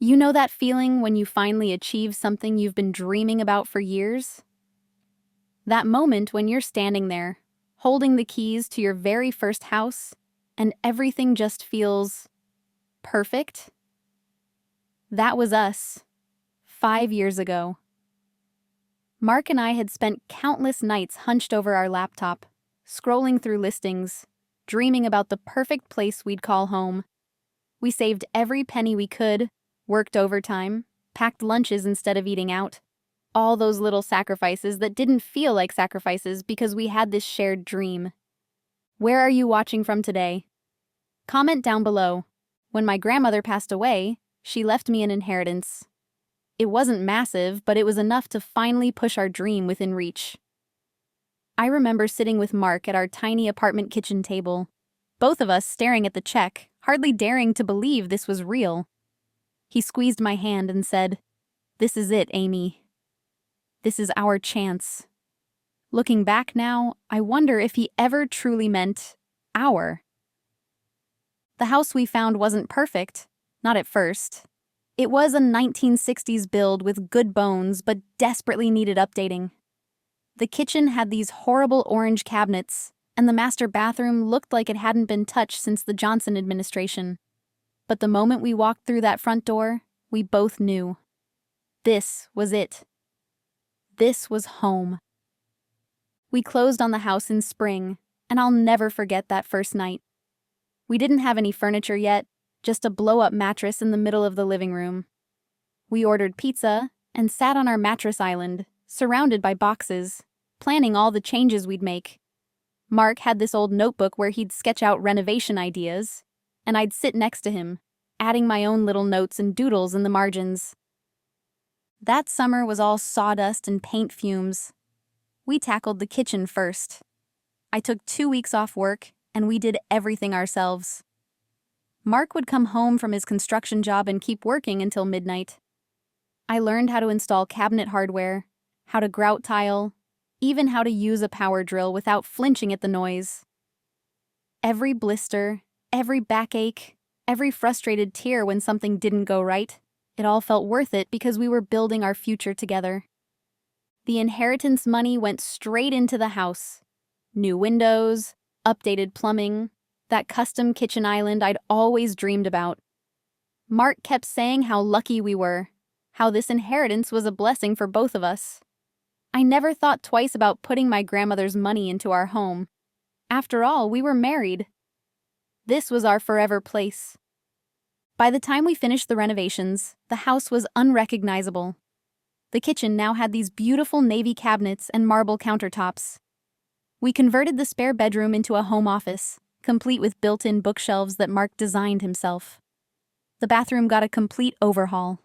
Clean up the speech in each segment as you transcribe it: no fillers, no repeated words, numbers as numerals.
You know that feeling when you finally achieve something you've been dreaming about for years? That moment when you're standing there, holding the keys to your very first house, and everything just feels perfect? That was us, 5 years ago. Mark and I had spent countless nights hunched over our laptop, scrolling through listings, dreaming about the perfect place we'd call home. We saved every penny we could, worked overtime, packed lunches instead of eating out. All those little sacrifices that didn't feel like sacrifices because we had this shared dream. Where are you watching from today? Comment down below. When my grandmother passed away, she left me an inheritance. It wasn't massive, but it was enough to finally push our dream within reach. I remember sitting with Mark at our tiny apartment kitchen table, both of us staring at the check, hardly daring to believe this was real. He squeezed my hand and said, "This is it, Amy. This is our chance." Looking back now, I wonder if he ever truly meant our. The house we found wasn't perfect, not at first. It was a 1960s build with good bones but desperately needed updating. The kitchen had these horrible orange cabinets, and the master bathroom looked like it hadn't been touched since the Johnson administration. But the moment we walked through that front door, we both knew. This was it. This was home. We closed on the house in spring, and I'll never forget that first night. We didn't have any furniture yet, just a blow-up mattress in the middle of the living room. We ordered pizza and sat on our mattress island, surrounded by boxes, planning all the changes we'd make. Mark had this old notebook where he'd sketch out renovation ideas, and I'd sit next to him, adding my own little notes and doodles in the margins. That summer was all sawdust and paint fumes. We tackled the kitchen first. I took 2 weeks off work, and we did everything ourselves. Mark would come home from his construction job and keep working until midnight. I learned how to install cabinet hardware, how to grout tile, even how to use a power drill without flinching at the noise. Every blister, every backache, every frustrated tear when something didn't go right, it all felt worth it because we were building our future together. The inheritance money went straight into the house. New windows, updated plumbing, that custom kitchen island I'd always dreamed about. Mark kept saying how lucky we were, how this inheritance was a blessing for both of us. I never thought twice about putting my grandmother's money into our home. After all, we were married. This was our forever place. By the time we finished the renovations, the house was unrecognizable. The kitchen now had these beautiful navy cabinets and marble countertops. We converted the spare bedroom into a home office, complete with built-in bookshelves that Mark designed himself. The bathroom got a complete overhaul.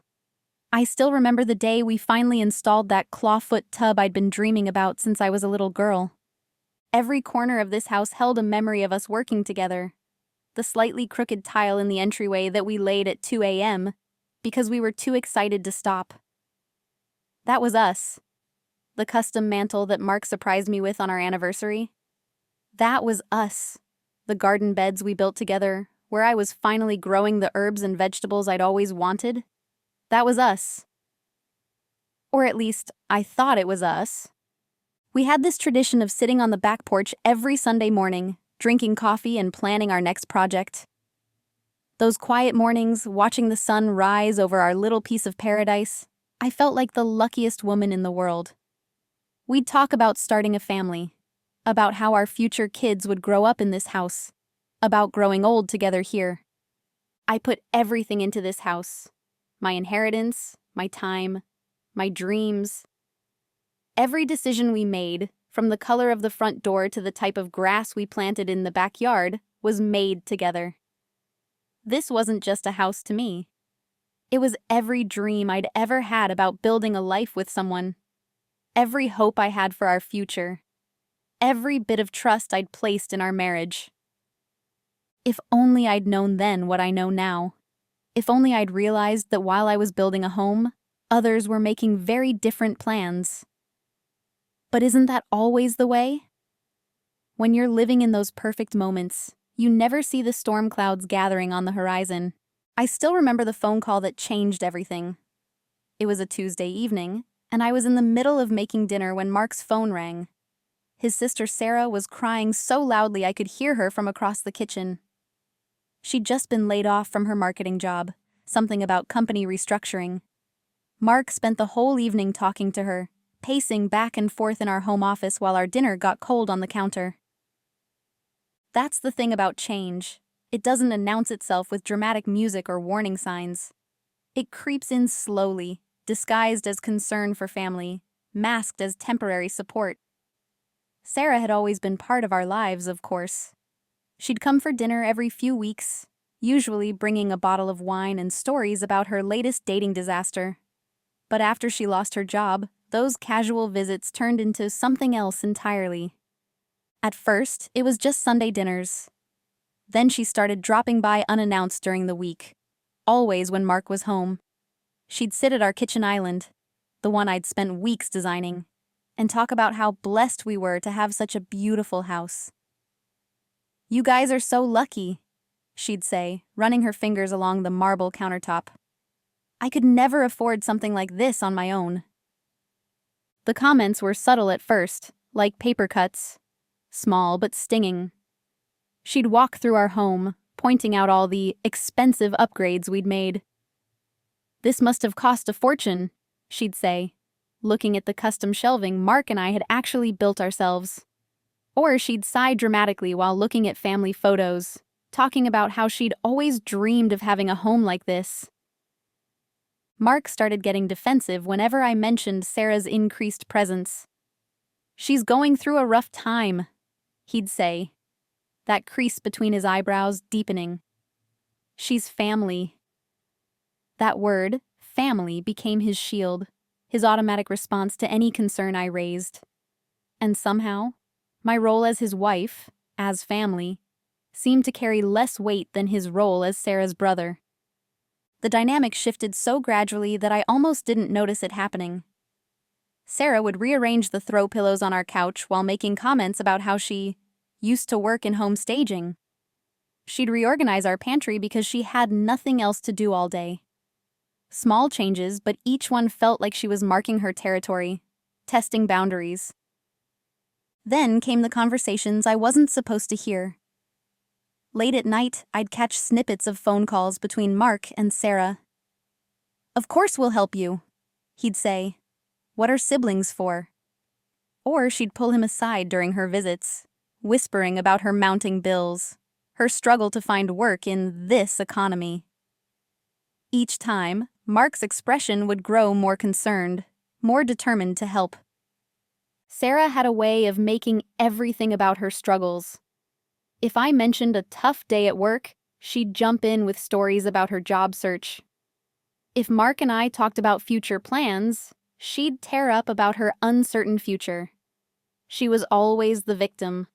I still remember the day we finally installed that clawfoot tub I'd been dreaming about since I was a little girl. Every corner of this house held a memory of us working together. The slightly crooked tile in the entryway that we laid at 2 a.m. because we were too excited to stop. That was us. The custom mantle that Mark surprised me with on our anniversary. That was us. The garden beds we built together, where I was finally growing the herbs and vegetables I'd always wanted. That was us. Or at least, I thought it was us. We had this tradition of sitting on the back porch every Sunday morning, drinking coffee and planning our next project. Those quiet mornings, watching the sun rise over our little piece of paradise, I felt like the luckiest woman in the world. We'd talk about starting a family, about how our future kids would grow up in this house, about growing old together here. I put everything into this house. My inheritance, my time, my dreams. Every decision we made, from the color of the front door to the type of grass we planted in the backyard, was made together. This wasn't just a house to me. It was every dream I'd ever had about building a life with someone. Every hope I had for our future. Every bit of trust I'd placed in our marriage. If only I'd known then what I know now. If only I'd realized that while I was building a home, others were making very different plans. But isn't that always the way? When you're living in those perfect moments, you never see the storm clouds gathering on the horizon. I still remember the phone call that changed everything. It was a Tuesday evening, and I was in the middle of making dinner when Mark's phone rang. His sister Sarah was crying so loudly I could hear her from across the kitchen. She'd just been laid off from her marketing job, something about company restructuring. Mark spent the whole evening talking to her, pacing back and forth in our home office while our dinner got cold on the counter. That's the thing about change. It doesn't announce itself with dramatic music or warning signs. It creeps in slowly, disguised as concern for family, masked as temporary support. Sarah had always been part of our lives, of course. She'd come for dinner every few weeks, usually bringing a bottle of wine and stories about her latest dating disaster. But after she lost her job, those casual visits turned into something else entirely. At first, it was just Sunday dinners. Then she started dropping by unannounced during the week, always when Mark was home. She'd sit at our kitchen island, the one I'd spent weeks designing, and talk about how blessed we were to have such a beautiful house. "You guys are so lucky," she'd say, running her fingers along the marble countertop. "I could never afford something like this on my own." The comments were subtle at first, like paper cuts, small but stinging. She'd walk through our home, pointing out all the expensive upgrades we'd made. "This must have cost a fortune," she'd say, looking at the custom shelving Mark and I had actually built ourselves. Or she'd sigh dramatically while looking at family photos, talking about how she'd always dreamed of having a home like this. Mark started getting defensive whenever I mentioned Sarah's increased presence. "She's going through a rough time," he'd say, that crease between his eyebrows deepening. "She's family." That word, family, became his shield, his automatic response to any concern I raised. And somehow, my role as his wife, as family, seemed to carry less weight than his role as Sarah's brother. The dynamic shifted so gradually that I almost didn't notice it happening. Sarah would rearrange the throw pillows on our couch while making comments about how she used to work in home staging. She'd reorganize our pantry because she had nothing else to do all day. Small changes, but each one felt like she was marking her territory, testing boundaries. Then came the conversations I wasn't supposed to hear. Late at night, I'd catch snippets of phone calls between Mark and Sarah. "Of course we'll help you," he'd say. "What are siblings for?" Or she'd pull him aside during her visits, whispering about her mounting bills, her struggle to find work in this economy. Each time, Mark's expression would grow more concerned, more determined to help. Sarah had a way of making everything about her struggles. If I mentioned a tough day at work, she'd jump in with stories about her job search. If Mark and I talked about future plans, she'd tear up about her uncertain future. She was always the victim,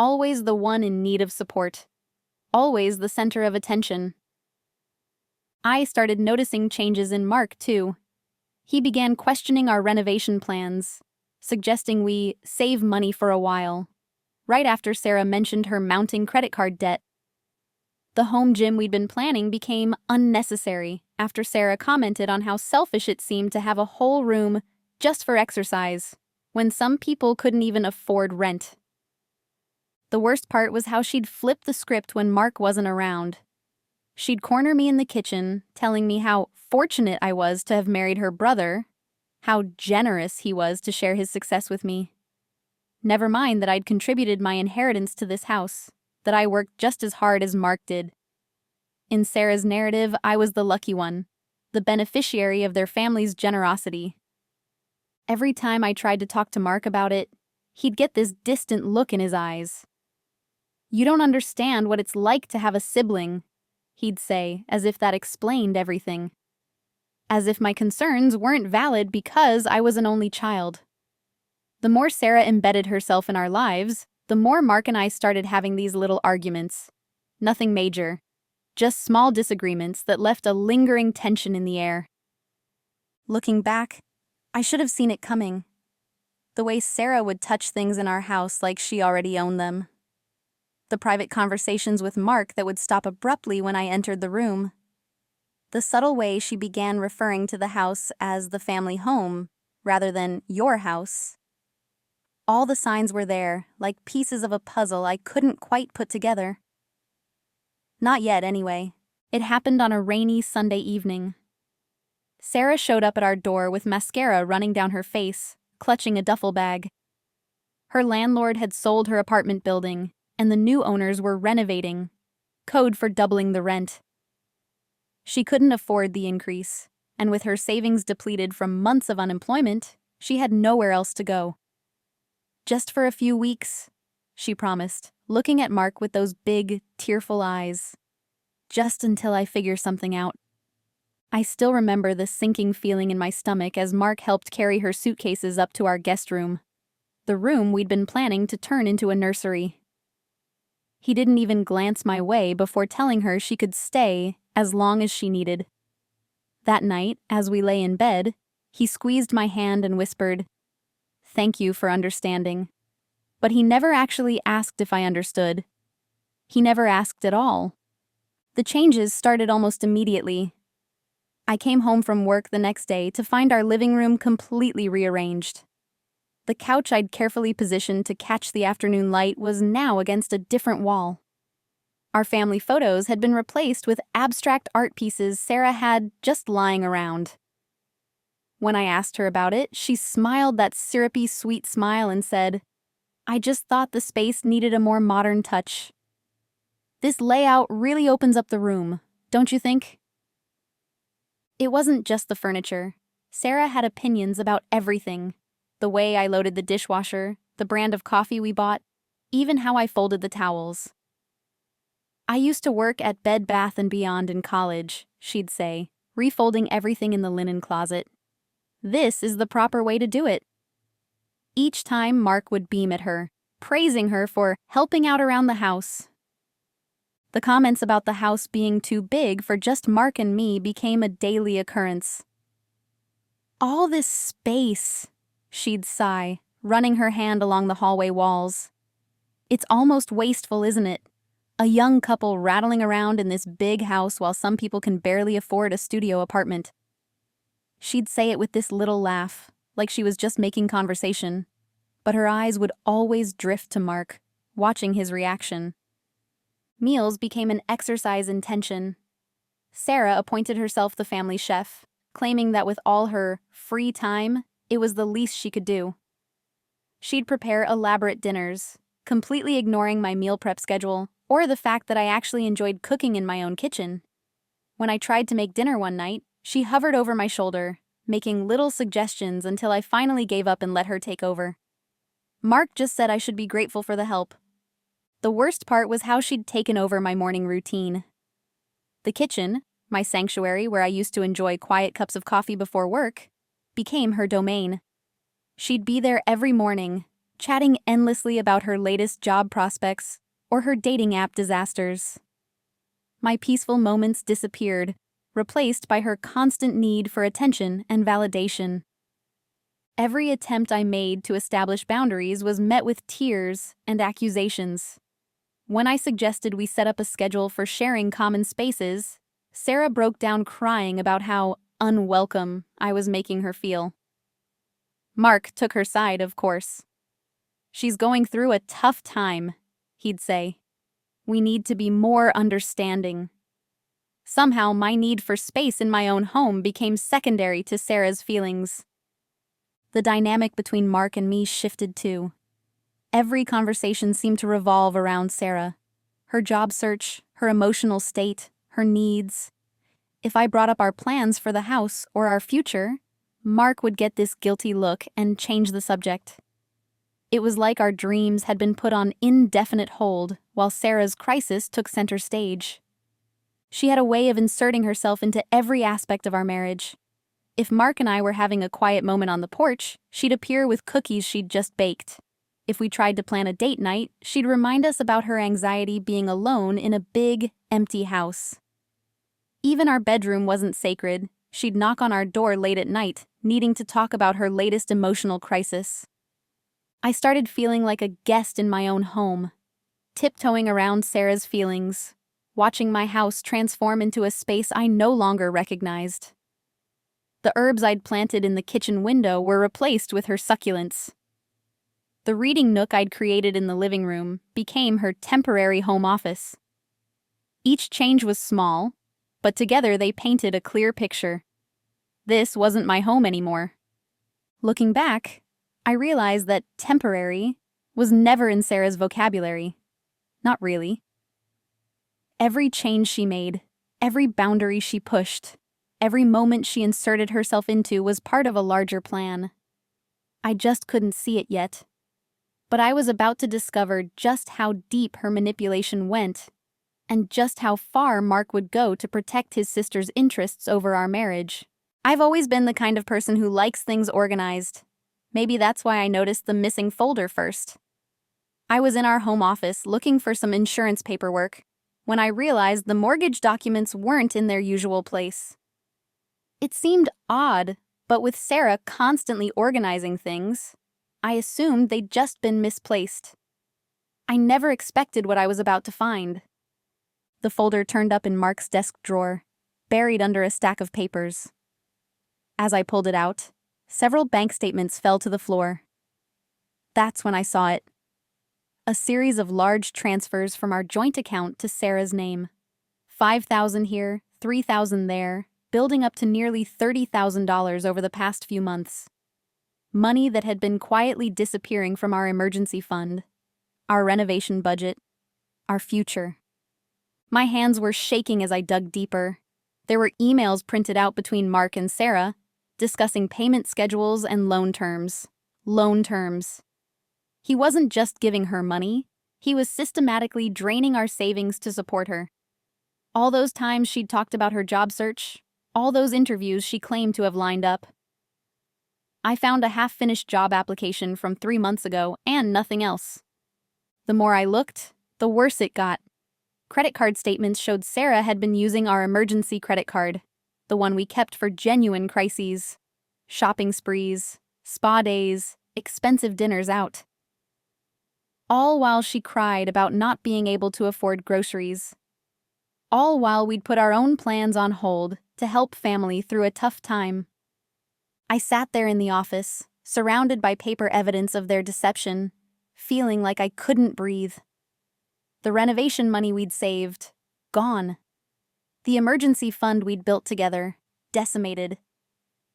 always the one in need of support, always the center of attention. I started noticing changes in Mark, too. He began questioning our renovation plans, suggesting we save money for a while, right after Sarah mentioned her mounting credit card debt. The home gym we'd been planning became unnecessary after Sarah commented on how selfish it seemed to have a whole room just for exercise, when some people couldn't even afford rent. The worst part was how she'd flip the script when Mark wasn't around. She'd corner me in the kitchen, telling me how fortunate I was to have married her brother, how generous he was to share his success with me. Never mind that I'd contributed my inheritance to this house, that I worked just as hard as Mark did. In Sarah's narrative, I was the lucky one, the beneficiary of their family's generosity. Every time I tried to talk to Mark about it, he'd get this distant look in his eyes. "You don't understand what it's like to have a sibling," he'd say, as if that explained everything. As if my concerns weren't valid because I was an only child. The more Sarah embedded herself in our lives, the more Mark and I started having these little arguments. Nothing major, just small disagreements that left a lingering tension in the air. Looking back, I should have seen it coming. The way Sarah would touch things in our house like she already owned them. The private conversations with Mark that would stop abruptly when I entered the room. The subtle way she began referring to the house as the family home rather than your house. All the signs were there, like pieces of a puzzle I couldn't quite put together. Not yet, anyway. It happened on a rainy Sunday evening. Sarah showed up at our door with mascara running down her face, clutching a duffel bag. Her landlord had sold her apartment building, and the new owners were renovating, code for doubling the rent. She couldn't afford the increase, and with her savings depleted from months of unemployment, she had nowhere else to go. Just for a few weeks, she promised, looking at Mark with those big, tearful eyes. Just until I figure something out. I still remember the sinking feeling in my stomach as Mark helped carry her suitcases up to our guest room, the room we'd been planning to turn into a nursery. He didn't even glance my way before telling her she could stay as long as she needed. That night, as we lay in bed, he squeezed my hand and whispered, "Thank you for understanding." But he never actually asked if I understood. He never asked at all. The changes started almost immediately. I came home from work the next day to find our living room completely rearranged. The couch I'd carefully positioned to catch the afternoon light was now against a different wall. Our family photos had been replaced with abstract art pieces Sarah had just lying around. When I asked her about it, she smiled that syrupy, sweet smile and said, "I just thought the space needed a more modern touch. This layout really opens up the room, don't you think?" It wasn't just the furniture. Sarah had opinions about everything. The way I loaded the dishwasher, the brand of coffee we bought, even how I folded the towels. "I used to work at Bed Bath & Beyond in college," she'd say, refolding everything in the linen closet. "This is the proper way to do it." Each time Mark would beam at her, praising her for helping out around the house. The comments about the house being too big for just Mark and me became a daily occurrence. "All this space," she'd sigh, running her hand along the hallway walls. "It's almost wasteful, isn't it? A young couple rattling around in this big house while some people can barely afford a studio apartment." She'd say it with this little laugh, like she was just making conversation, but her eyes would always drift to Mark, watching his reaction. Meals became an exercise in tension. Sarah appointed herself the family chef, claiming that with all her free time, it was the least she could do. She'd prepare elaborate dinners, completely ignoring my meal prep schedule or the fact that I actually enjoyed cooking in my own kitchen. When I tried to make dinner one night, she hovered over my shoulder, making little suggestions until I finally gave up and let her take over. Mark just said I should be grateful for the help. The worst part was how she'd taken over my morning routine. The kitchen, my sanctuary where I used to enjoy quiet cups of coffee before work, became her domain. She'd be there every morning, chatting endlessly about her latest job prospects or her dating app disasters. My peaceful moments disappeared, replaced by her constant need for attention and validation. Every attempt I made to establish boundaries was met with tears and accusations. When I suggested we set up a schedule for sharing common spaces, Sarah broke down crying about how unwelcome I was making her feel. Mark took her side, of course. "She's going through a tough time," he'd say. "We need to be more understanding." Somehow, my need for space in my own home became secondary to Sarah's feelings. The dynamic between Mark and me shifted too. Every conversation seemed to revolve around Sarah, her job search, her emotional state, her needs. If I brought up our plans for the house or our future, Mark would get this guilty look and change the subject. It was like our dreams had been put on indefinite hold while Sarah's crisis took center stage. She had a way of inserting herself into every aspect of our marriage. If Mark and I were having a quiet moment on the porch, she'd appear with cookies she'd just baked. If we tried to plan a date night, she'd remind us about her anxiety being alone in a big, empty house. Even our bedroom wasn't sacred. She'd knock on our door late at night, needing to talk about her latest emotional crisis. I started feeling like a guest in my own home, tiptoeing around Sarah's feelings, watching my house transform into a space I no longer recognized. The herbs I'd planted in the kitchen window were replaced with her succulents. The reading nook I'd created in the living room became her temporary home office. Each change was small, but together they painted a clear picture. This wasn't my home anymore. Looking back, I realized that temporary was never in Sarah's vocabulary. Not really. Every change she made, every boundary she pushed, every moment she inserted herself into was part of a larger plan. I just couldn't see it yet. But I was about to discover just how deep her manipulation went, and just how far Mark would go to protect his sister's interests over our marriage. I've always been the kind of person who likes things organized. Maybe that's why I noticed the missing folder first. I was in our home office looking for some insurance paperwork when I realized the mortgage documents weren't in their usual place. It seemed odd, but with Sarah constantly organizing things, I assumed they'd just been misplaced. I never expected what I was about to find. The folder turned up in Mark's desk drawer, buried under a stack of papers. As I pulled it out, several bank statements fell to the floor. That's when I saw it. A series of large transfers from our joint account to Sarah's name. $5,000 here, $3,000 there, building up to nearly $30,000 over the past few months. Money that had been quietly disappearing from our emergency fund, our renovation budget, our future. My hands were shaking as I dug deeper. There were emails printed out between Mark and Sarah, discussing payment schedules and loan terms. Loan terms. He wasn't just giving her money, he was systematically draining our savings to support her. All those times she'd talked about her job search, all those interviews she claimed to have lined up. I found a half-finished job application from 3 months ago and nothing else. The more I looked, the worse it got. Credit card statements showed Sarah had been using our emergency credit card, the one we kept for genuine crises. Shopping sprees, spa days, expensive dinners out. All while she cried about not being able to afford groceries. All while we'd put our own plans on hold to help family through a tough time. I sat there in the office, surrounded by paper evidence of their deception, feeling like I couldn't breathe. The renovation money we'd saved, gone. The emergency fund we'd built together, decimated.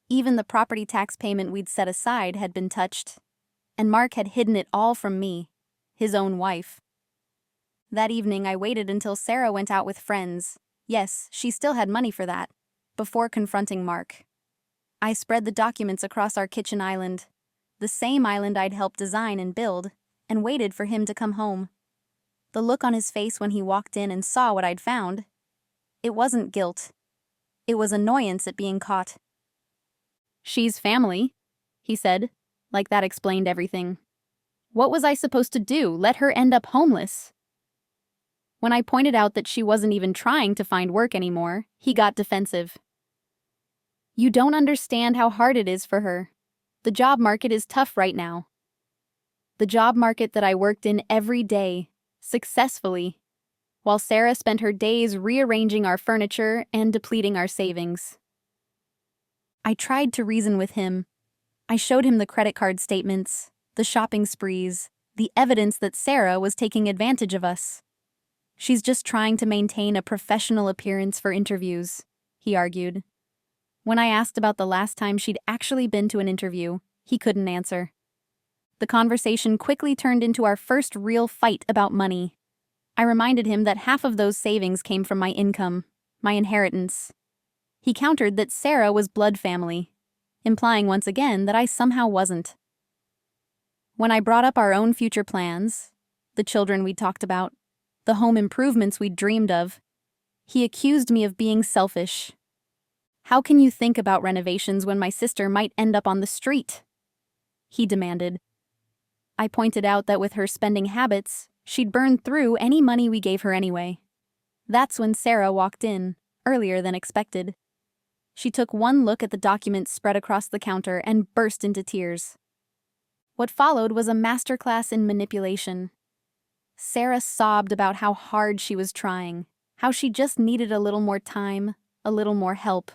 Even the property tax payment we'd set aside had been touched, and Mark had hidden it all from me, his own wife. That evening I waited until Sarah went out with friends. Yes, she still had money for that, before confronting Mark. I spread the documents across our kitchen island, the same island I'd helped design and build, and waited for him to come home. The look on his face when he walked in and saw what I'd found, it wasn't guilt. It was annoyance at being caught. "She's family," he said, like that explained everything. What was I supposed to do, let her end up homeless? When I pointed out that she wasn't even trying to find work anymore, he got defensive. "You don't understand how hard it is for her. The job market is tough right now." The job market that I worked in every day, successfully, while Sarah spent her days rearranging our furniture and depleting our savings. I tried to reason with him. I showed him the credit card statements, the shopping sprees, the evidence that Sarah was taking advantage of us. "She's just trying to maintain a professional appearance for interviews," he argued. When I asked about the last time she'd actually been to an interview, he couldn't answer. The conversation quickly turned into our first real fight about money. I reminded him that half of those savings came from my income, my inheritance. He countered that Sarah was blood family, implying once again that I somehow wasn't. When I brought up our own future plans, the children we'd talked about, the home improvements we'd dreamed of, he accused me of being selfish. "How can you think about renovations when my sister might end up on the street?" he demanded. I pointed out that with her spending habits, she'd burn through any money we gave her anyway. That's when Sarah walked in, earlier than expected. She took one look at the documents spread across the counter and burst into tears. What followed was a masterclass in manipulation. Sarah sobbed about how hard she was trying, how she just needed a little more time, a little more help.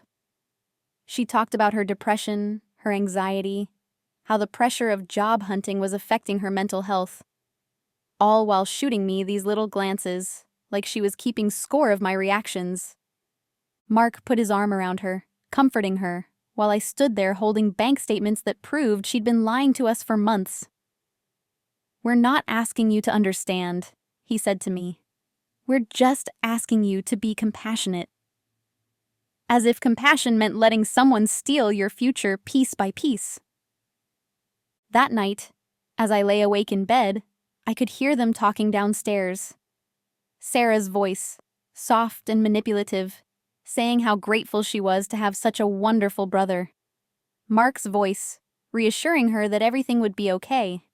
She talked about her depression, her anxiety, how the pressure of job hunting was affecting her mental health, all while shooting me these little glances, like she was keeping score of my reactions. Mark put his arm around her, comforting her, while I stood there holding bank statements that proved she'd been lying to us for months. "We're not asking you to understand," he said to me. "We're just asking you to be compassionate." As if compassion meant letting someone steal your future piece by piece. That night, as I lay awake in bed, I could hear them talking downstairs. Sarah's voice, soft and manipulative, saying how grateful she was to have such a wonderful brother. Mark's voice, reassuring her that everything would be okay.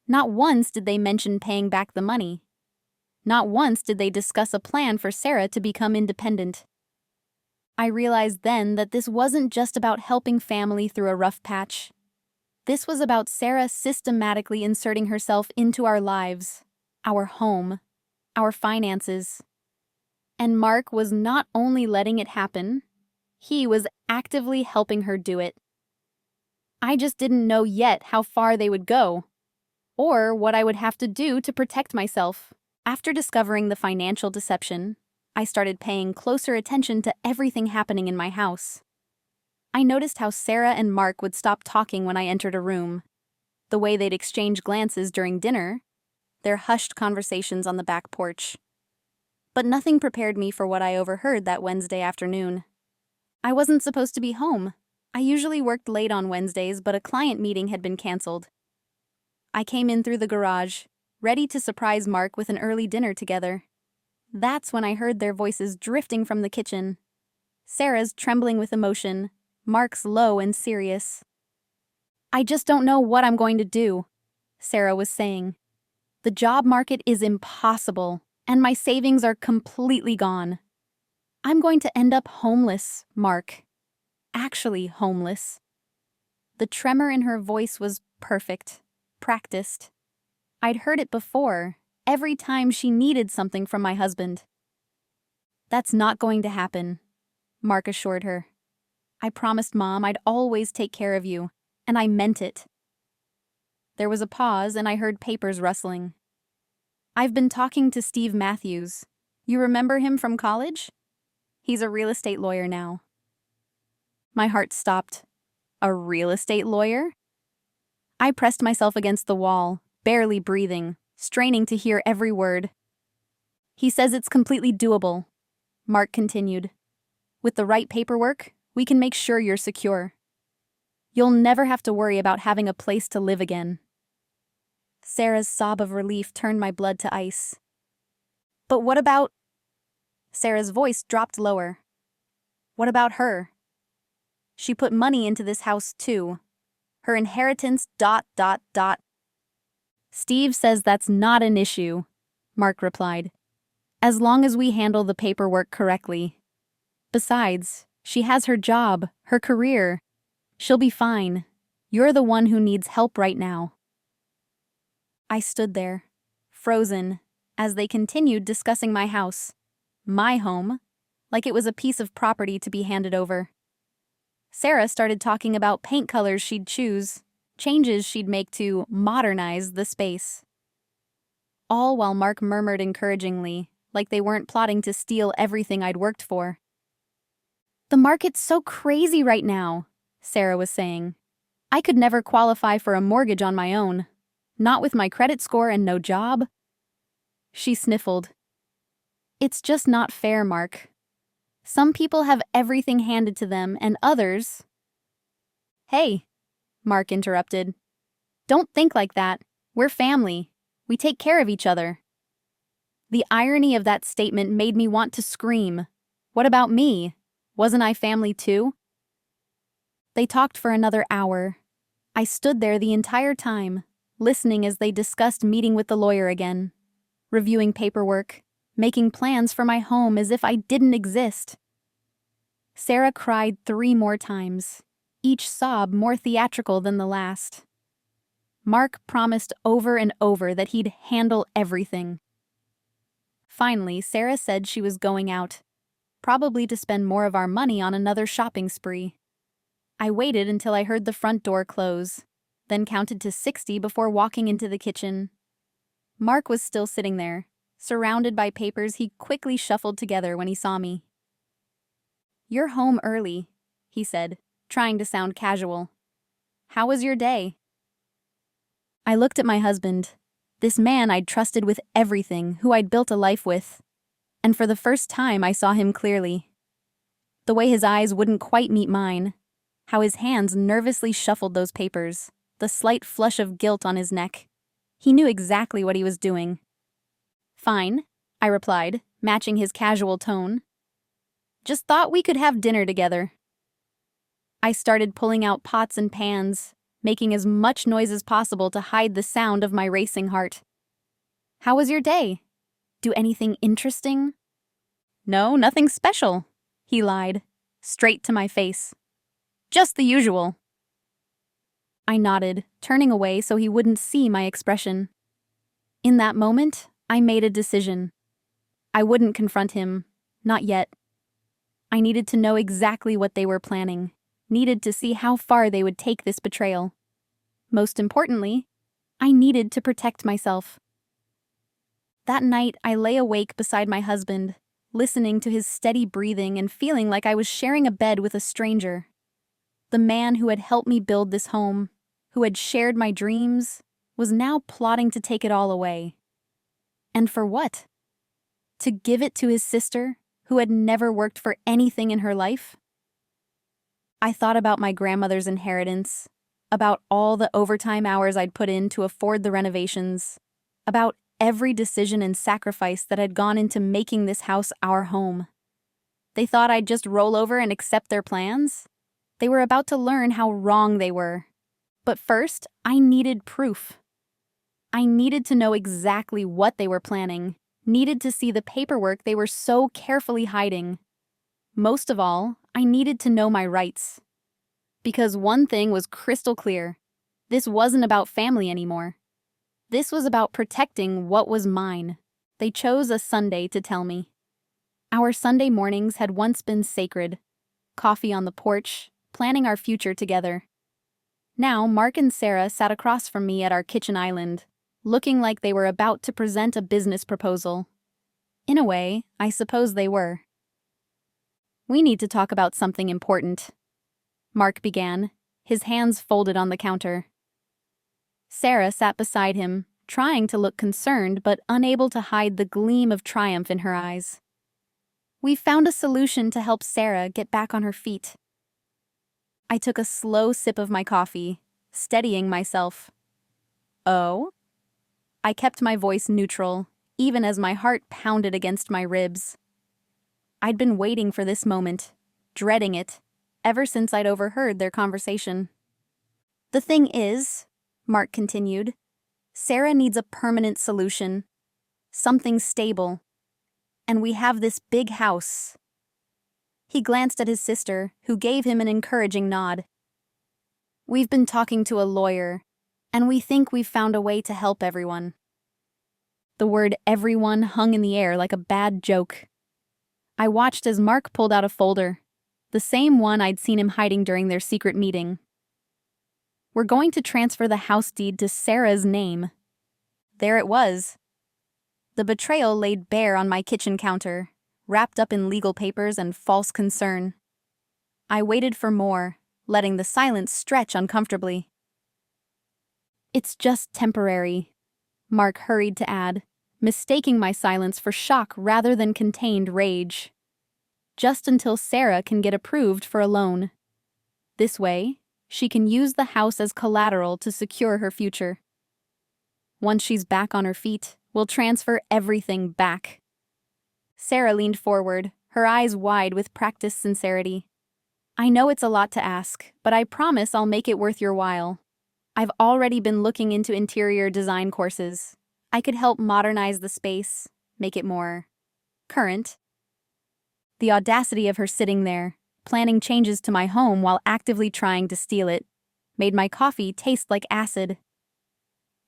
Not once did they mention paying back the money. Not once did they discuss a plan for Sarah to become independent. I realized then that this wasn't just about helping family through a rough patch. This was about Sarah systematically inserting herself into our lives, our home, our finances. And Mark was not only letting it happen, he was actively helping her do it. I just didn't know yet how far they would go, or what I would have to do to protect myself. After discovering the financial deception, I started paying closer attention to everything happening in my house. I noticed how Sarah and Mark would stop talking when I entered a room, the way they'd exchange glances during dinner, their hushed conversations on the back porch. But nothing prepared me for what I overheard that Wednesday afternoon. I wasn't supposed to be home. I usually worked late on Wednesdays, but a client meeting had been canceled. I came in through the garage, ready to surprise Mark with an early dinner together. That's when I heard their voices drifting from the kitchen. Sarah's trembling with emotion, Mark's low and serious. "I just don't know what I'm going to do," Sarah was saying. "The job market is impossible, and my savings are completely gone. I'm going to end up homeless, Mark. Actually homeless." The tremor in her voice was perfect, practiced. I'd heard it before, every time she needed something from my husband. "That's not going to happen," Mark assured her. "I promised Mom I'd always take care of you, and I meant it." There was a pause, and I heard papers rustling. "I've been talking to Steve Matthews. You remember him from college? He's a real estate lawyer now." My heart stopped. A real estate lawyer? I pressed myself against the wall, barely breathing, straining to hear every word. "He says it's completely doable," Mark continued. "With the right paperwork, we can make sure you're secure. You'll never have to worry about having a place to live again." Sarah's sob of relief turned my blood to ice. "But what about—" Sarah's voice dropped lower. "What about her? She put money into this house too. Her inheritance, ... "Steve says that's not an issue," Mark replied. "As long as we handle the paperwork correctly. Besides, she has her job, her career. She'll be fine. You're the one who needs help right now." I stood there, frozen, as they continued discussing my house, my home, like it was a piece of property to be handed over. Sarah started talking about paint colors she'd choose, changes she'd make to modernize the space. All while Mark murmured encouragingly, like they weren't plotting to steal everything I'd worked for. "The market's so crazy right now," Sarah was saying. "I could never qualify for a mortgage on my own. Not with my credit score and no job." She sniffled. "It's just not fair, Mark. Some people have everything handed to them and others—" "Hey," Mark interrupted. "Don't think like that. We're family. We take care of each other." The irony of that statement made me want to scream. What about me? Wasn't I family too? They talked for another hour. I stood there the entire time, listening as they discussed meeting with the lawyer again, reviewing paperwork, making plans for my home as if I didn't exist. Sarah cried 3 more times, each sob more theatrical than the last. Mark promised over and over that he'd handle everything. Finally, Sarah said she was going out, probably to spend more of our money on another shopping spree. I waited until I heard the front door close, then counted to 60 before walking into the kitchen. Mark was still sitting there, surrounded by papers he quickly shuffled together when he saw me. "You're home early," he said, trying to sound casual. "How was your day?" I looked at my husband, this man I'd trusted with everything, who I'd built a life with, and for the first time I saw him clearly. The way his eyes wouldn't quite meet mine, how his hands nervously shuffled those papers, the slight flush of guilt on his neck. He knew exactly what he was doing. "Fine," I replied, matching his casual tone. "Just thought we could have dinner together." I started pulling out pots and pans, making as much noise as possible to hide the sound of my racing heart. "How was your day? Do anything interesting?" "No, nothing special," he lied, straight to my face. "Just the usual." I nodded, turning away so he wouldn't see my expression. In that moment, I made a decision. I wouldn't confront him, not yet. I needed to know exactly what they were planning, needed to see how far they would take this betrayal. Most importantly, I needed to protect myself. That night, I lay awake beside my husband, listening to his steady breathing and feeling like I was sharing a bed with a stranger. The man who had helped me build this home, who had shared my dreams, was now plotting to take it all away. And for what? To give it to his sister, who had never worked for anything in her life? I thought about my grandmother's inheritance, about all the overtime hours I'd put in to afford the renovations, about every decision and sacrifice that had gone into making this house our home. They thought I'd just roll over and accept their plans? They were about to learn how wrong they were. But first, I needed proof. I needed to know exactly what they were planning, needed to see the paperwork they were so carefully hiding. Most of all, I needed to know my rights. Because one thing was crystal clear. This wasn't about family anymore. This was about protecting what was mine. They chose a Sunday to tell me. Our Sunday mornings had once been sacred. Coffee on the porch, planning our future together. Now, Mark and Sarah sat across from me at our kitchen island, looking like they were about to present a business proposal. In a way, I suppose they were. "We need to talk about something important," Mark began, his hands folded on the counter. Sarah sat beside him, trying to look concerned but unable to hide the gleam of triumph in her eyes. "We found a solution to help Sarah get back on her feet." I took a slow sip of my coffee, steadying myself. "Oh?" I kept my voice neutral, even as my heart pounded against my ribs. I'd been waiting for this moment, dreading it, ever since I'd overheard their conversation. "The thing is," Mark continued, "Sarah needs a permanent solution, something stable. And we have this big house." He glanced at his sister, who gave him an encouraging nod. "We've been talking to a lawyer, and we think we've found a way to help everyone." The word "everyone" hung in the air like a bad joke. I watched as Mark pulled out a folder, the same one I'd seen him hiding during their secret meeting. "We're going to transfer the house deed to Sarah's name." There it was. The betrayal laid bare on my kitchen counter, wrapped up in legal papers and false concern. I waited for more, letting the silence stretch uncomfortably. "It's just temporary," Mark hurried to add, mistaking my silence for shock rather than contained rage. "Just until Sarah can get approved for a loan. This way, she can use the house as collateral to secure her future. Once she's back on her feet, we'll transfer everything back." Sarah leaned forward, her eyes wide with practiced sincerity. "I know it's a lot to ask, but I promise I'll make it worth your while. I've already been looking into interior design courses. I could help modernize the space, make it more current." The audacity of her sitting there, planning changes to my home while actively trying to steal it, made my coffee taste like acid.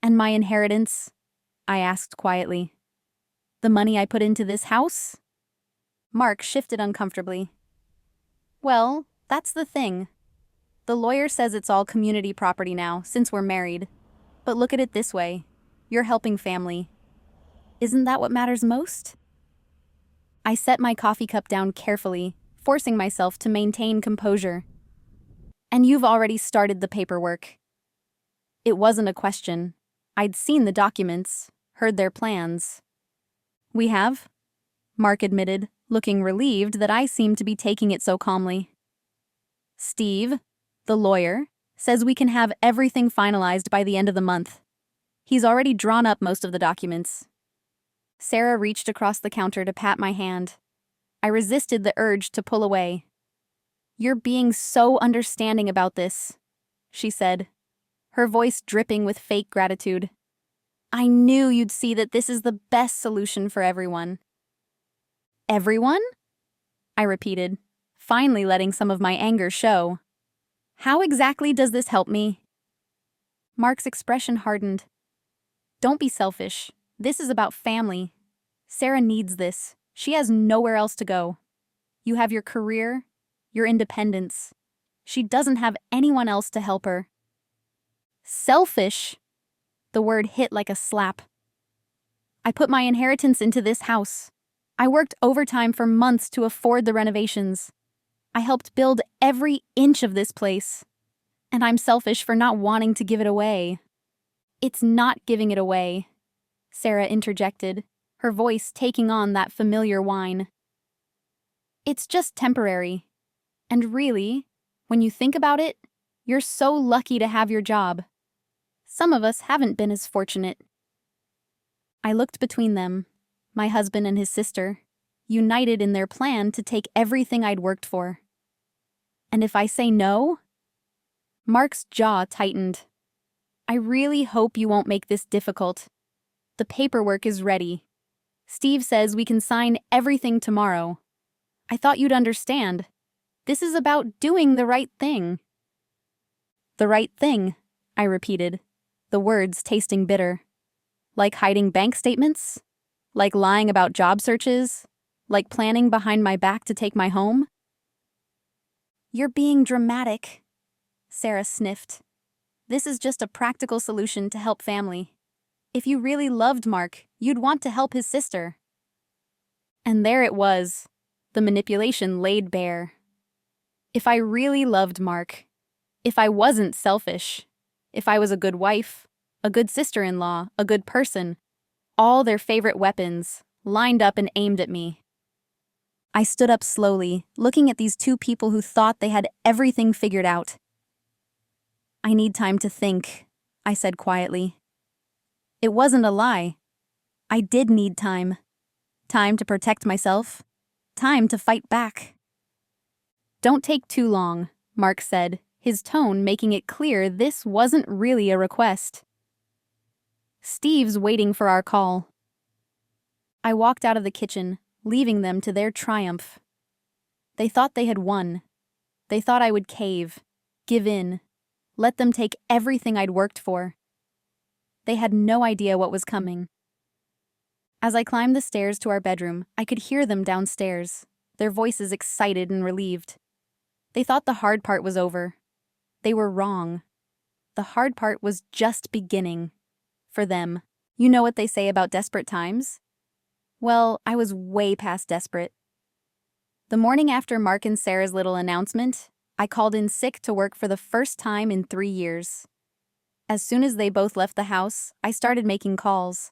"And my inheritance?" I asked quietly. The money I put into this house? Mark shifted uncomfortably. Well, that's the thing. The lawyer says it's all community property now, since we're married. But look at it this way. You're helping family. Isn't that what matters most? I set my coffee cup down carefully, forcing myself to maintain composure. And you've already started the paperwork. It wasn't a question. I'd seen the documents, heard their plans. We have? Mark admitted, looking relieved that I seemed to be taking it so calmly. Steve, the lawyer, says we can have everything finalized by the end of the month. He's already drawn up most of the documents. Sarah reached across the counter to pat my hand. I resisted the urge to pull away. You're being so understanding about this, she said, her voice dripping with fake gratitude. I knew you'd see that this is the best solution for everyone. Everyone? I repeated, finally letting some of my anger show. How exactly does this help me? Mark's expression hardened. Don't be selfish. This is about family. Sarah needs this. She has nowhere else to go. You have your career, your independence. She doesn't have anyone else to help her. Selfish? The word hit like a slap. I put my inheritance into this house. I worked overtime for months to afford the renovations. I helped build every inch of this place. And I'm selfish for not wanting to give it away. It's not giving it away, Sarah interjected, her voice taking on that familiar whine. It's just temporary. And really, when you think about it, you're so lucky to have your job. Some of us haven't been as fortunate. I looked between them, my husband and his sister, united in their plan to take everything I'd worked for. And if I say no? Mark's jaw tightened. I really hope you won't make this difficult. The paperwork is ready. Steve says we can sign everything tomorrow. I thought you'd understand. This is about doing the right thing. The right thing, I repeated, the words tasting bitter. Like hiding bank statements? Like lying about job searches? Like planning behind my back to take my home? You're being dramatic, Sarah sniffed. This is just a practical solution to help family. If you really loved Mark, you'd want to help his sister. And there it was, the manipulation laid bare. If I really loved Mark, if I wasn't selfish, if I was a good wife, a good sister-in-law, a good person, all their favorite weapons, lined up and aimed at me. I stood up slowly, looking at these two people who thought they had everything figured out. I need time to think, I said quietly. It wasn't a lie. I did need time. Time to protect myself. Time to fight back. Don't take too long, Mark said, his tone making it clear this wasn't really a request. Steve's waiting for our call. I walked out of the kitchen, leaving them to their triumph. They thought they had won. They thought I would cave, give in, let them take everything I'd worked for. They had no idea what was coming. As I climbed the stairs to our bedroom, I could hear them downstairs, their voices excited and relieved. They thought the hard part was over. They were wrong. The hard part was just beginning. For them. You know what they say about desperate times? Well, I was way past desperate. The morning after Mark and Sarah's little announcement, I called in sick to work for the first time in 3 years. As soon as they both left the house, I started making calls.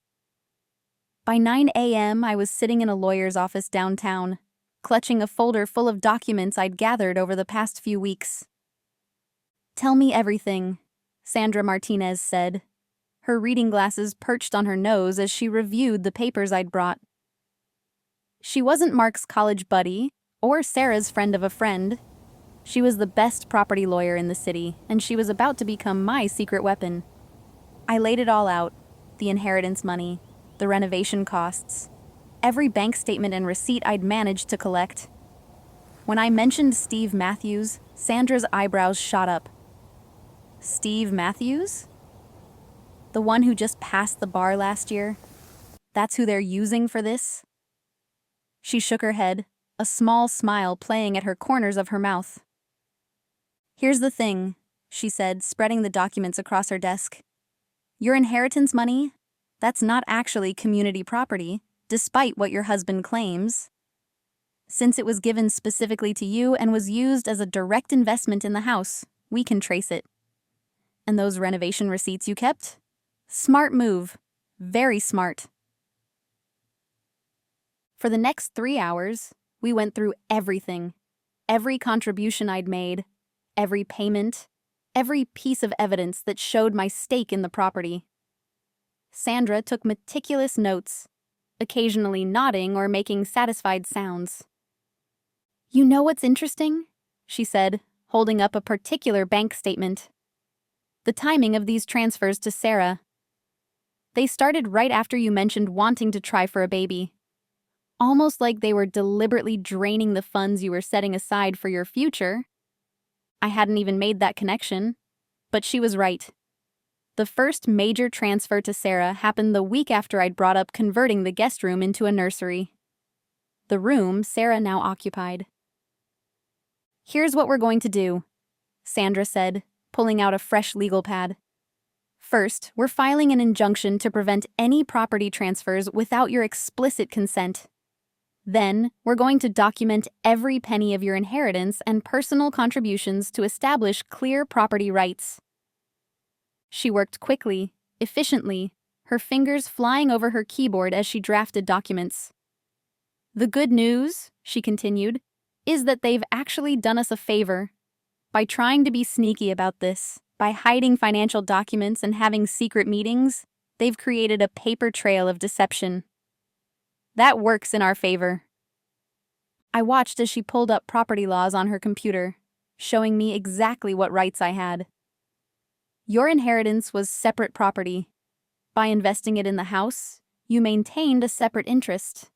By 9 a.m., I was sitting in a lawyer's office downtown, clutching a folder full of documents I'd gathered over the past few weeks. Tell me everything, Sandra Martinez said, her reading glasses perched on her nose as she reviewed the papers I'd brought. She wasn't Mark's college buddy, or Sarah's friend of a friend. She was the best property lawyer in the city, and she was about to become my secret weapon. I laid it all out, the inheritance money, the renovation costs, every bank statement and receipt I'd managed to collect. When I mentioned Steve Matthews, Sandra's eyebrows shot up. Steve Matthews? The one who just passed the bar last year? That's who they're using for this? She shook her head, a small smile playing at her corners of her mouth. Here's the thing, she said, spreading the documents across her desk. Your inheritance money? That's not actually community property, despite what your husband claims. Since it was given specifically to you and was used as a direct investment in the house, we can trace it. And those renovation receipts you kept? Smart move. Very smart. For the next 3 hours, we went through everything. Every contribution I'd made, every payment, every piece of evidence that showed my stake in the property. Sandra took meticulous notes, occasionally nodding or making satisfied sounds. You know what's interesting? She said, holding up a particular bank statement. The timing of these transfers to Sarah. They started right after you mentioned wanting to try for a baby. Almost like they were deliberately draining the funds you were setting aside for your future. I hadn't even made that connection, but she was right. The first major transfer to Sarah happened the week after I'd brought up converting the guest room into a nursery. The room Sarah now occupied. Here's what we're going to do, Sandra said, pulling out a fresh legal pad. First, we're filing an injunction to prevent any property transfers without your explicit consent. Then, we're going to document every penny of your inheritance and personal contributions to establish clear property rights. She worked quickly, efficiently, her fingers flying over her keyboard as she drafted documents. The good news, she continued, is that they've actually done us a favor. By trying to be sneaky about this, by hiding financial documents and having secret meetings, they've created a paper trail of deception. That works in our favor. I watched as she pulled up property laws on her computer, showing me exactly what rights I had. Your inheritance was separate property. By investing it in the house, you maintained a separate interest.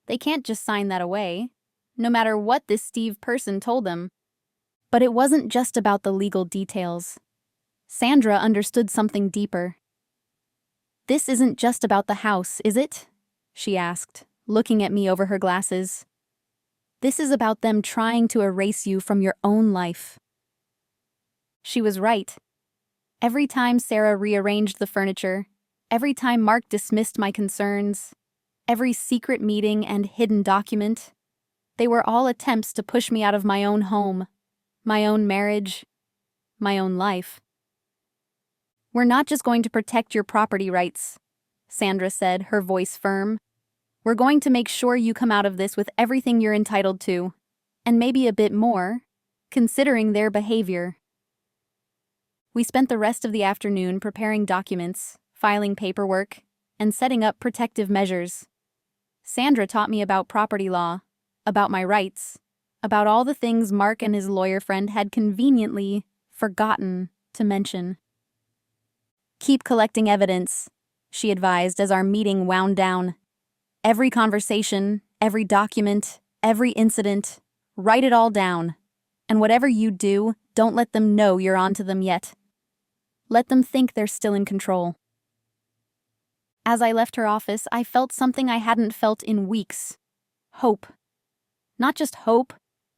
They can't just sign that away, no matter what this Steve person told them. But it wasn't just about the legal details. Sandra understood something deeper. This isn't just about the house, is it? She asked, looking at me over her glasses. This is about them trying to erase you from your own life. She was right. Every time Sarah rearranged the furniture, every time Mark dismissed my concerns, every secret meeting and hidden document, they were all attempts to push me out of my own home, my own marriage, my own life. We're not just going to protect your property rights, Sandra said, her voice firm. We're going to make sure you come out of this with everything you're entitled to, and maybe a bit more, considering their behavior. We spent the rest of the afternoon preparing documents, filing paperwork, and setting up protective measures. Sandra taught me about property law, about my rights, about all the things Mark and his lawyer friend had conveniently forgotten to mention. Keep collecting evidence, she advised as our meeting wound down. Every conversation, every document, every incident, write it all down. And whatever you do, don't let them know you're onto them yet. Let them think they're still in control. As I left her office, I felt something I hadn't felt in weeks. Hope. Not just hope,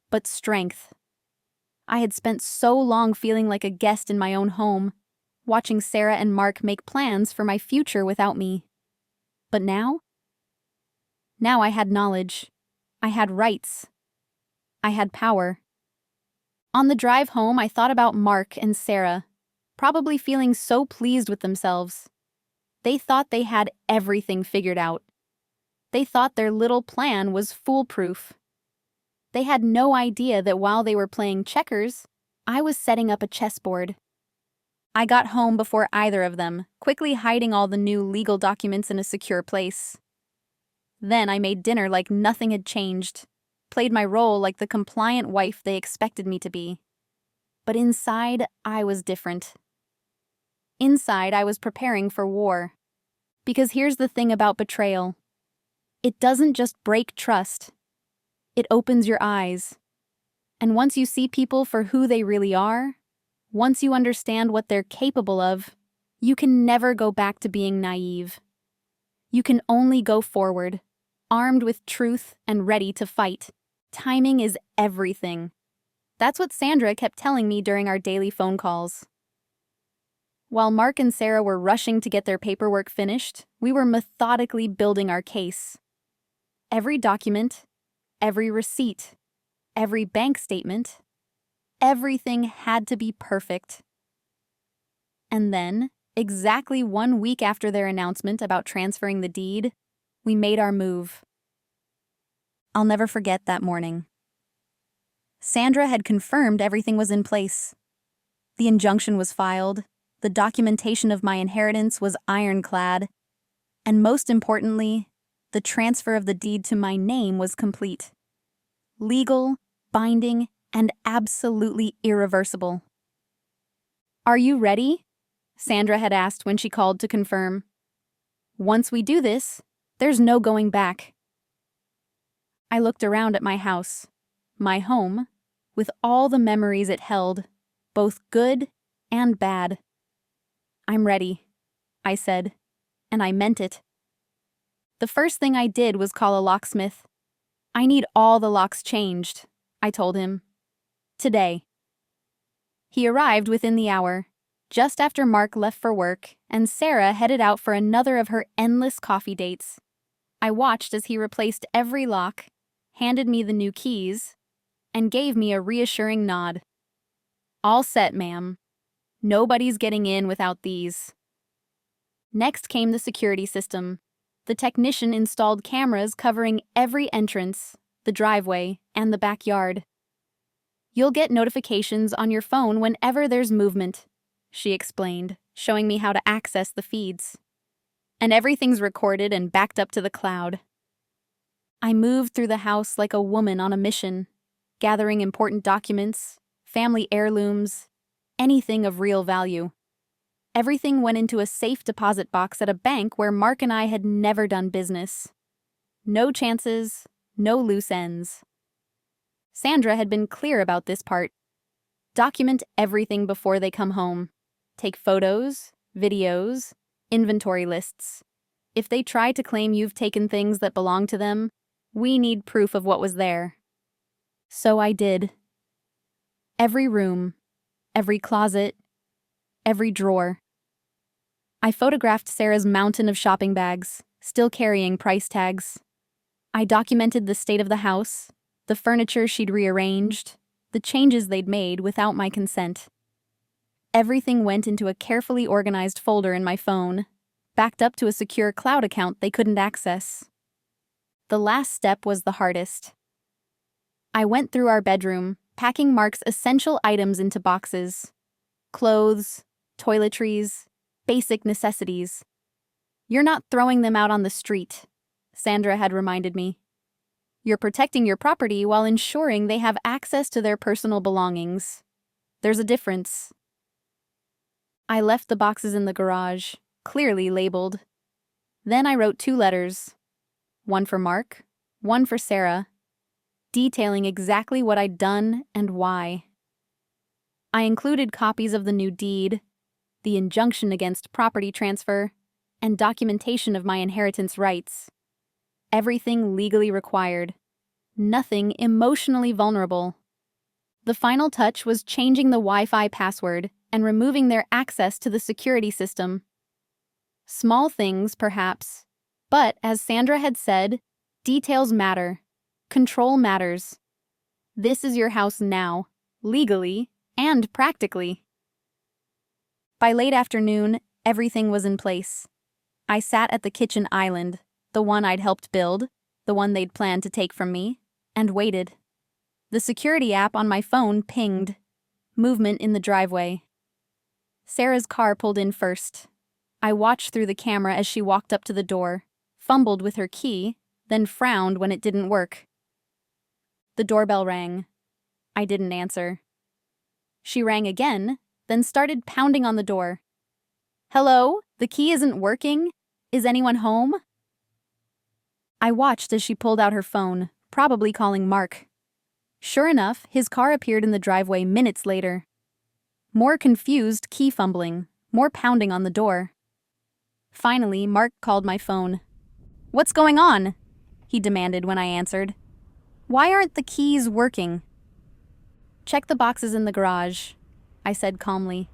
but strength. I had spent so long feeling like a guest in my own home, watching Sarah and Mark make plans for my future without me. But now I had knowledge. I had rights. I had power. On the drive home, I thought about Mark and Sarah, probably feeling so pleased with themselves. They thought they had everything figured out. They thought their little plan was foolproof. They had no idea that while they were playing checkers, I was setting up a chessboard. I got home before either of them, quickly hiding all the new legal documents in a secure place. Then I made dinner like nothing had changed, played my role like the compliant wife they expected me to be. But inside, I was different. Inside, I was preparing for war. Because here's the thing about betrayal. It doesn't just break trust. It opens your eyes. And once you see people for who they really are, once you understand what they're capable of, you can never go back to being naive. You can only go forward, armed with truth and ready to fight. Timing is everything. That's what Sandra kept telling me during our daily phone calls. While Mark and Sarah were rushing to get their paperwork finished, we were methodically building our case. Every document, every receipt, every bank statement, everything had to be perfect. And then, exactly 1 week after their announcement about transferring the deed, we made our move. I'll never forget that morning. Sandra had confirmed everything was in place. The injunction was filed, the documentation of my inheritance was ironclad, and most importantly, the transfer of the deed to my name was complete. Legal, binding, and absolutely irreversible. "Are you ready?" Sandra had asked when she called to confirm. "Once we do this, there's no going back." I looked around at my house, my home, with all the memories it held, both good and bad. "I'm ready," I said, and I meant it. The first thing I did was call a locksmith. "I need all the locks changed," I told him. "Today." He arrived within the hour, just after Mark left for work and Sarah headed out for another of her endless coffee dates. I watched as he replaced every lock, handed me the new keys, and gave me a reassuring nod. "All set, ma'am. Nobody's getting in without these." Next came the security system. The technician installed cameras covering every entrance, the driveway, and the backyard. "You'll get notifications on your phone whenever there's movement," she explained, showing me how to access the feeds. "And everything's recorded and backed up to the cloud." I moved through the house like a woman on a mission, gathering important documents, family heirlooms, anything of real value. Everything went into a safe deposit box at a bank where Mark and I had never done business. No chances, no loose ends. Sandra had been clear about this part. Document everything before they come home. Take photos, videos, inventory lists. If they try to claim you've taken things that belong to them, we need proof of what was there. So I did. Every room, every closet, every drawer. I photographed Sarah's mountain of shopping bags, still carrying price tags. I documented the state of the house, the furniture she'd rearranged, the changes they'd made without my consent. Everything went into a carefully organized folder in my phone, backed up to a secure cloud account they couldn't access. The last step was the hardest. I went through our bedroom, packing Mark's essential items into boxes. Clothes, toiletries, basic necessities. "You're not throwing them out on the street," Sandra had reminded me. "You're protecting your property while ensuring they have access to their personal belongings. There's a difference." I left the boxes in the garage, clearly labeled. Then I wrote 2 letters, one for Mark, one for Sarah, detailing exactly what I'd done and why. I included copies of the new deed, the injunction against property transfer, and documentation of my inheritance rights. Everything legally required. Nothing emotionally vulnerable. The final touch was changing the Wi-Fi password and removing their access to the security system. Small things, perhaps, but as Sandra had said, details matter. Control matters. This is your house now, legally and practically. By late afternoon, everything was in place. I sat at the kitchen island, the one I'd helped build, the one they'd planned to take from me, and waited. The security app on my phone pinged. Movement in the driveway. Sarah's car pulled in first. I watched through the camera as she walked up to the door, fumbled with her key, then frowned when it didn't work. The doorbell rang. I didn't answer. She rang again, then started pounding on the door. "Hello? The key isn't working? Is anyone home?" I watched as she pulled out her phone, probably calling Mark. Sure enough, his car appeared in the driveway minutes later. More confused key fumbling, more pounding on the door. Finally, Mark called my phone. What's going on? He demanded when I answered. Why aren't the keys working? Check the boxes in the garage, I said calmly.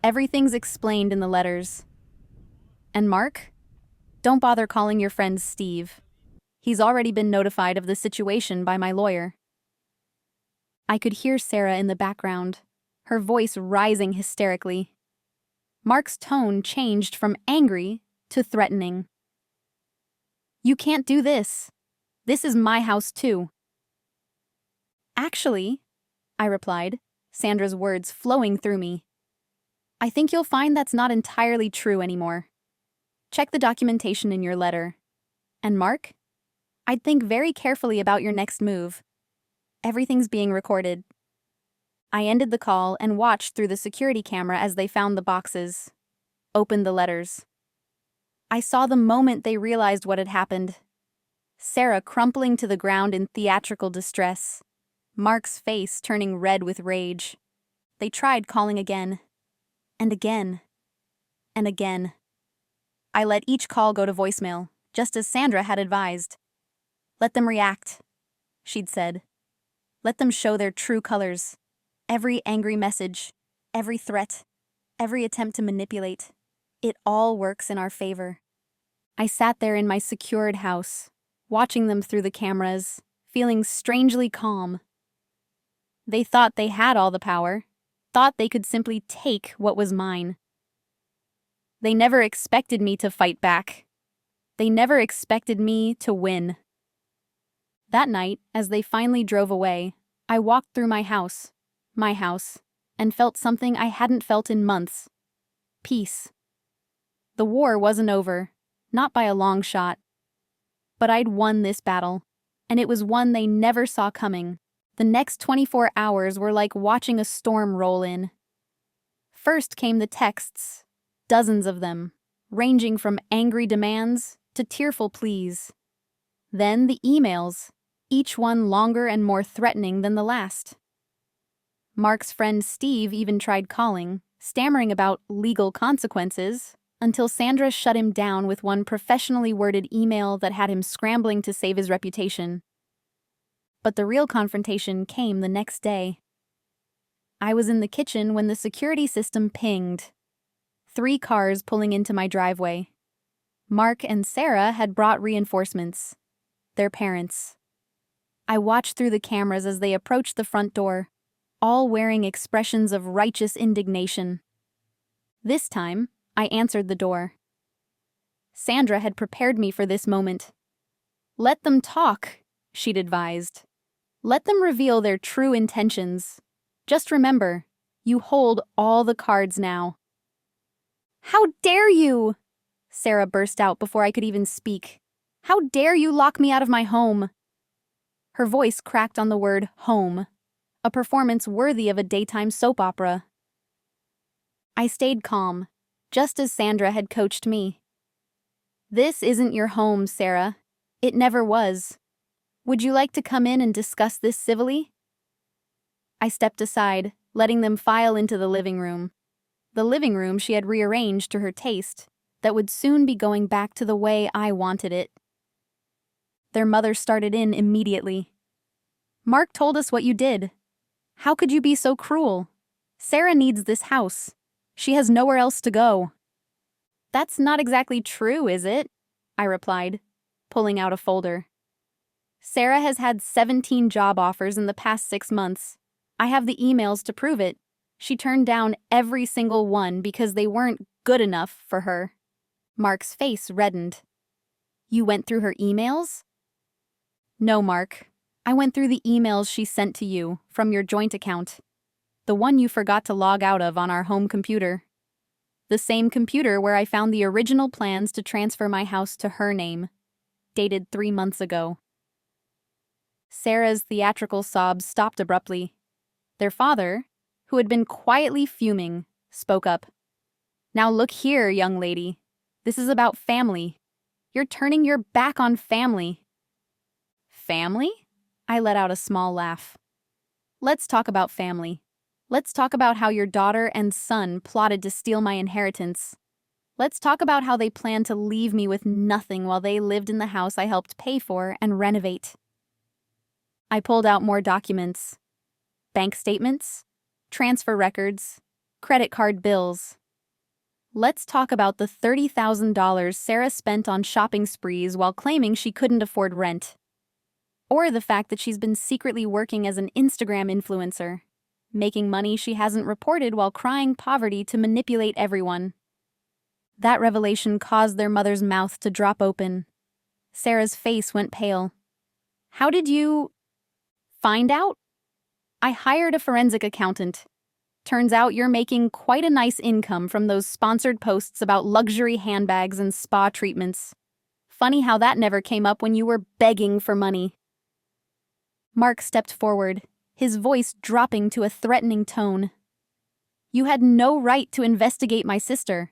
Everything's explained in the letters. And Mark? Don't bother calling your friend Steve. He's already been notified of the situation by my lawyer. I could hear Sarah in the background, her voice rising hysterically. Mark's tone changed from angry to threatening. You can't do this. This is my house too. Actually, I replied, Sandra's words flowing through me. I think you'll find that's not entirely true anymore. Check the documentation in your letter. And Mark, I'd think very carefully about your next move. Everything's being recorded. I ended the call and watched through the security camera as they found the boxes, opened the letters. I saw the moment they realized what had happened. Sarah crumpling to the ground in theatrical distress, Mark's face turning red with rage. They tried calling again, and again, and again. I let each call go to voicemail, just as Sandra had advised. Let them react, she'd said. Let them show their true colors. Every angry message, every threat, every attempt to manipulate. It all works in our favor. I sat there in my secured house, watching them through the cameras, feeling strangely calm. They thought they had all the power, thought they could simply take what was mine. They never expected me to fight back. They never expected me to win. That night, as they finally drove away, I walked through my house, and felt something I hadn't felt in months. Peace. The war wasn't over, not by a long shot. But I'd won this battle, and it was one they never saw coming. The next 24 hours were like watching a storm roll in. First came the texts, dozens of them, ranging from angry demands to tearful pleas. Then the emails, each one longer and more threatening than the last. Mark's friend Steve even tried calling, stammering about legal consequences, until Sandra shut him down with one professionally worded email that had him scrambling to save his reputation. But the real confrontation came the next day. I was in the kitchen when the security system pinged. 3 cars pulling into my driveway. Mark and Sarah had brought reinforcements. Their parents. I watched through the cameras as they approached the front door, all wearing expressions of righteous indignation. This time, I answered the door. Sandra had prepared me for this moment. Let them talk, she'd advised. Let them reveal their true intentions. Just remember, you hold all the cards now. How dare you? Sarah burst out before I could even speak. How dare you lock me out of my home? Her voice cracked on the word home, a performance worthy of a daytime soap opera. I stayed calm, just as Sandra had coached me. This isn't your home, Sarah. It never was. Would you like to come in and discuss this civilly? I stepped aside, letting them file into the living room. The living room she had rearranged to her taste, that would soon be going back to the way I wanted it. Their mother started in immediately. Mark told us what you did. How could you be so cruel? Sarah needs this house. She has nowhere else to go. That's not exactly true, is it? I replied, pulling out a folder. Sarah has had 17 job offers in the past 6 months. I have the emails to prove it. She turned down every single one because they weren't good enough for her. Mark's face reddened. You went through her emails? No, Mark. I went through the emails she sent to you from your joint account. The one you forgot to log out of on our home computer. The same computer where I found the original plans to transfer my house to her name, dated 3 months ago. Sarah's theatrical sobs stopped abruptly. Their father, who had been quietly fuming, spoke up. Now look here, young lady. This is about family. You're turning your back on family. Family? I let out a small laugh. Let's talk about family. Let's talk about how your daughter and son plotted to steal my inheritance. Let's talk about how they plan to leave me with nothing while they lived in the house I helped pay for and renovate. I pulled out more documents. Bank statements, transfer records, credit card bills. Let's talk about the $30,000 Sarah spent on shopping sprees while claiming she couldn't afford rent. Or the fact that she's been secretly working as an Instagram influencer, making money she hasn't reported while crying poverty to manipulate everyone. That revelation caused their mother's mouth to drop open. Sarah's face went pale. How did you find out? I hired a forensic accountant. Turns out you're making quite a nice income from those sponsored posts about luxury handbags and spa treatments. Funny how that never came up when you were begging for money. Mark stepped forward, his voice dropping to a threatening tone. You had no right to investigate my sister.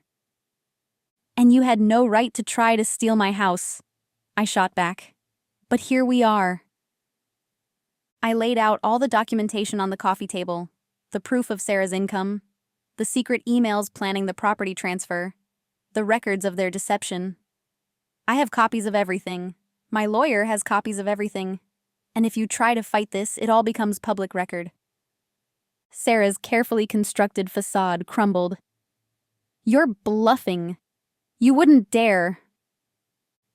And you had no right to try to steal my house, I shot back. But here we are. I laid out all the documentation on the coffee table, the proof of Sarah's income, the secret emails planning the property transfer, the records of their deception. I have copies of everything. My lawyer has copies of everything. And if you try to fight this, it all becomes public record. Sarah's carefully constructed facade crumbled. You're bluffing. You wouldn't dare.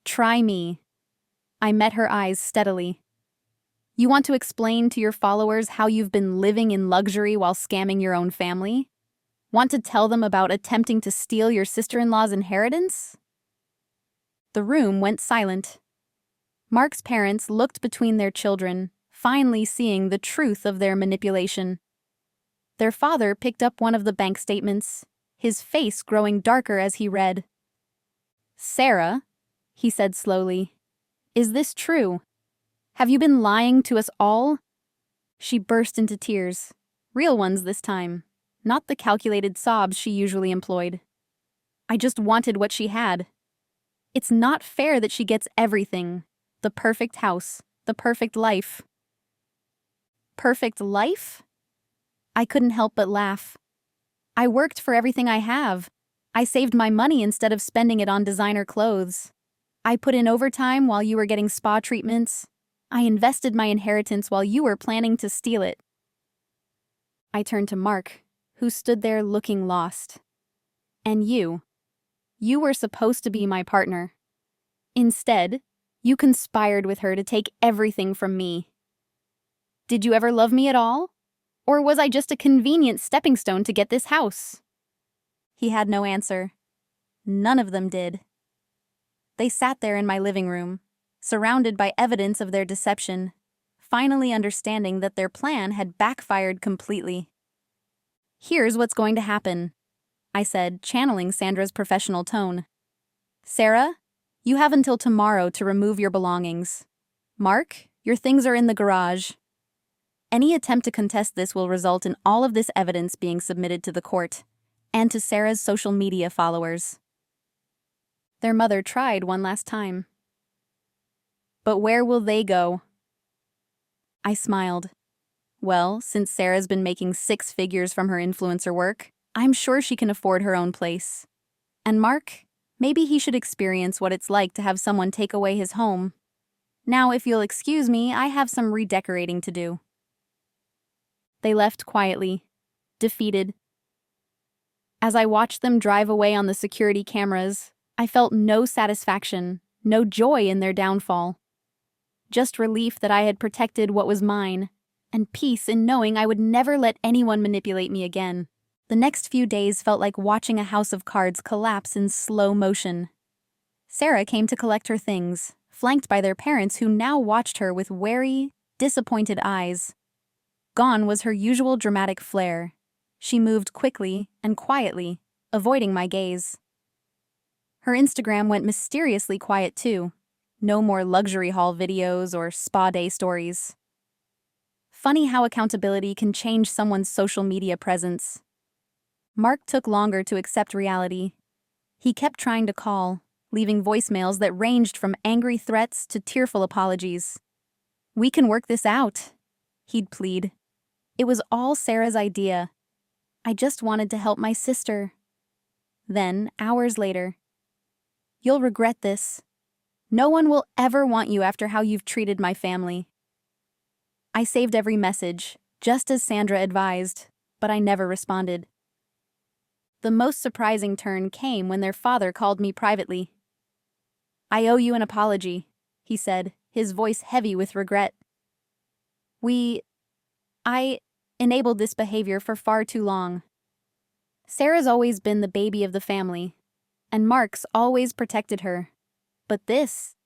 Try me. I met her eyes steadily. You want to explain to your followers how you've been living in luxury while scamming your own family? Want to tell them about attempting to steal your sister-in-law's inheritance? The room went silent. Mark's parents looked between their children, finally seeing the truth of their manipulation. Their father picked up one of the bank statements, his face growing darker as he read. Sarah, he said slowly, is this true? Have you been lying to us all? She burst into tears, real ones this time, not the calculated sobs she usually employed. I just wanted what she had. It's not fair that she gets everything. The perfect house, the perfect life. Perfect life? I couldn't help but laugh. I worked for everything I have. I saved my money instead of spending it on designer clothes. I put in overtime while you were getting spa treatments. I invested my inheritance while you were planning to steal it. I turned to Mark, who stood there looking lost. And you were supposed to be my partner. Instead, you conspired with her to take everything from me. Did you ever love me at all? Or was I just a convenient stepping stone to get this house? He had no answer. None of them did. They sat there in my living room, surrounded by evidence of their deception, finally understanding that their plan had backfired completely. Here's what's going to happen, I said, channeling Sandra's professional tone. Sarah, you have until tomorrow to remove your belongings. Mark, your things are in the garage. Any attempt to contest this will result in all of this evidence being submitted to the court and to Sarah's social media followers. Their mother tried one last time. But where will they go? I smiled. Well, since Sarah's been making 6 figures from her influencer work, I'm sure she can afford her own place. And Mark, maybe he should experience what it's like to have someone take away his home. Now, if you'll excuse me, I have some redecorating to do. They left quietly, defeated. As I watched them drive away on the security cameras, I felt no satisfaction, no joy in their downfall. Just relief that I had protected what was mine, and peace in knowing I would never let anyone manipulate me again. The next few days felt like watching a house of cards collapse in slow motion. Sarah came to collect her things, flanked by their parents who now watched her with wary, disappointed eyes. Gone was her usual dramatic flair. She moved quickly and quietly, avoiding my gaze. Her Instagram went mysteriously quiet too. No more luxury haul videos or spa day stories. Funny how accountability can change someone's social media presence. Mark took longer to accept reality. He kept trying to call, leaving voicemails that ranged from angry threats to tearful apologies. We can work this out, he'd plead. It was all Sarah's idea. I just wanted to help my sister. Then, hours later, "You'll regret this. No one will ever want you after how you've treated my family." I saved every message, just as Sandra advised, but I never responded. The most surprising turn came when their father called me privately. "I owe you an apology," he said, his voice heavy with regret. I enabled this behavior for far too long. Sarah's always been the baby of the family, and Mark's always protected her. But this..."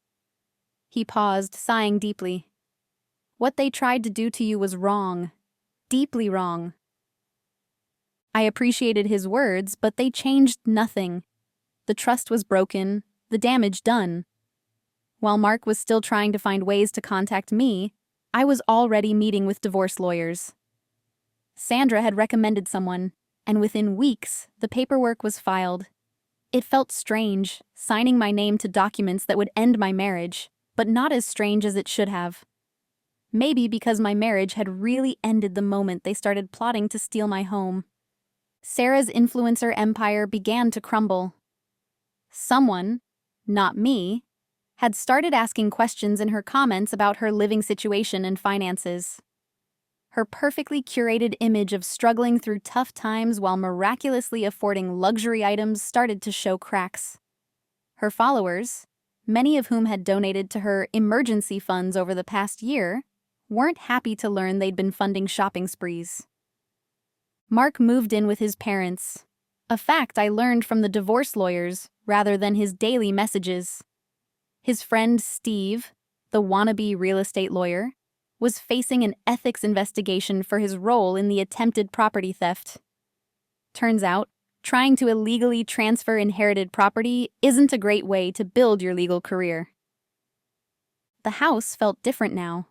He paused, sighing deeply. "What they tried to do to you was wrong. Deeply wrong." I appreciated his words, but they changed nothing. The trust was broken, the damage done. While Mark was still trying to find ways to contact me, I was already meeting with divorce lawyers. Sandra had recommended someone, and within weeks, the paperwork was filed. It felt strange, signing my name to documents that would end my marriage, but not as strange as it should have. Maybe because my marriage had really ended the moment they started plotting to steal my home. Sarah's influencer empire began to crumble. Someone, not me, had started asking questions in her comments about her living situation and finances. Her perfectly curated image of struggling through tough times while miraculously affording luxury items started to show cracks. Her followers, many of whom had donated to her emergency funds over the past year, weren't happy to learn they'd been funding shopping sprees. Mark moved in with his parents, a fact I learned from the divorce lawyers rather than his daily messages. His friend Steve, the wannabe real estate lawyer, was facing an ethics investigation for his role in the attempted property theft. Turns out, trying to illegally transfer inherited property isn't a great way to build your legal career. The house felt different now.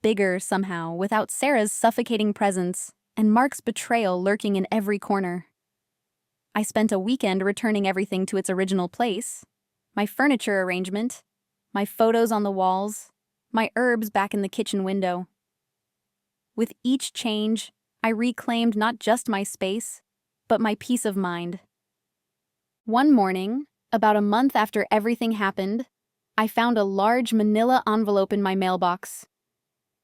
Bigger somehow, without Sarah's suffocating presence and Mark's betrayal lurking in every corner. I spent a weekend returning everything to its original place. My furniture arrangement, my photos on the walls, my herbs back in the kitchen window. With each change, I reclaimed not just my space, but my peace of mind. One morning, about a month after everything happened, I found a large manila envelope in my mailbox.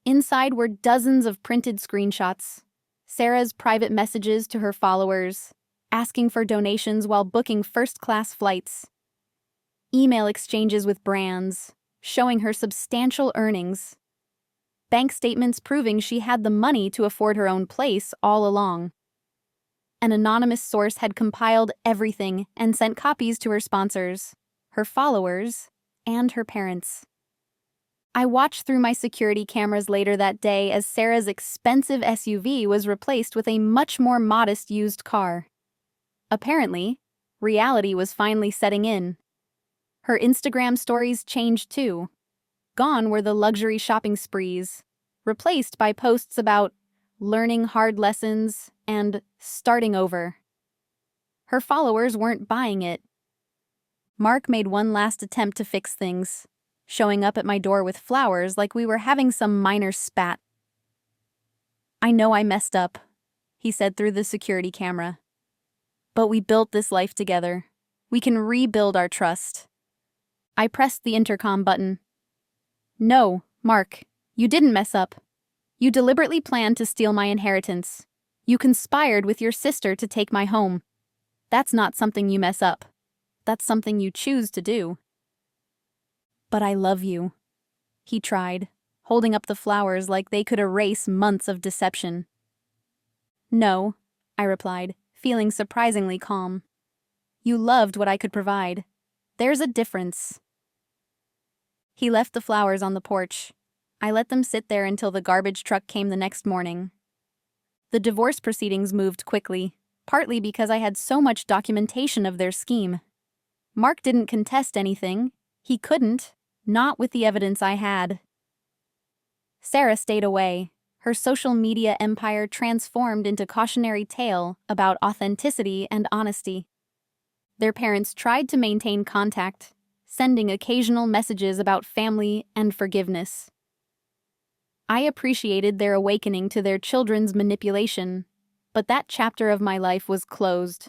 Inside were dozens of printed screenshots, Sarah's private messages to her followers, asking for donations while booking first-class flights, email exchanges with brands, showing her substantial earnings, bank statements proving she had the money to afford her own place all along. An anonymous source had compiled everything and sent copies to her sponsors, her followers, and her parents. I watched through my security cameras later that day as Sarah's expensive SUV was replaced with a much more modest used car. Apparently, reality was finally setting in. Her Instagram stories changed too. Gone were the luxury shopping sprees, replaced by posts about learning hard lessons and starting over. Her followers weren't buying it. Mark made one last attempt to fix things, showing up at my door with flowers like we were having some minor spat. "I know I messed up," he said through the security camera. "But we built this life together. We can rebuild our trust." I pressed the intercom button. "No, Mark, you didn't mess up. You deliberately planned to steal my inheritance. You conspired with your sister to take my home. That's not something you mess up. That's something you choose to do." "But I love you," he tried, holding up the flowers like they could erase months of deception. "No," I replied, feeling surprisingly calm. "You loved what I could provide. There's a difference." He left the flowers on the porch. I let them sit there until the garbage truck came the next morning. The divorce proceedings moved quickly, partly because I had so much documentation of their scheme. Mark didn't contest anything. He couldn't, not with the evidence I had. Sarah stayed away, her social media empire transformed into cautionary tale about authenticity and honesty. Their parents tried to maintain contact, sending occasional messages about family and forgiveness. I appreciated their awakening to their children's manipulation, but that chapter of my life was closed.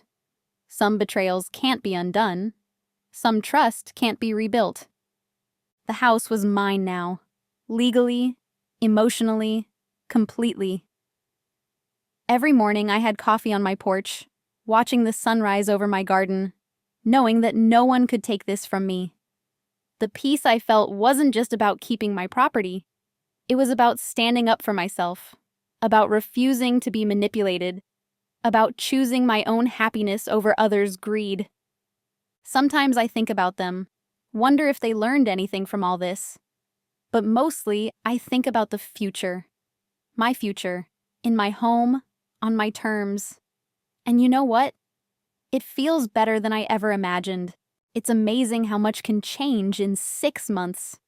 Some betrayals can't be undone. Some trust can't be rebuilt. The house was mine now. Legally, emotionally, completely. Every morning I had coffee on my porch, watching the sunrise over my garden, knowing that no one could take this from me. The peace I felt wasn't just about keeping my property. It was about standing up for myself, about refusing to be manipulated, about choosing my own happiness over others' greed. Sometimes I think about them, wonder if they learned anything from all this. But mostly, I think about the future. My future, in my home, on my terms. And you know what? It feels better than I ever imagined. It's amazing how much can change in 6 months.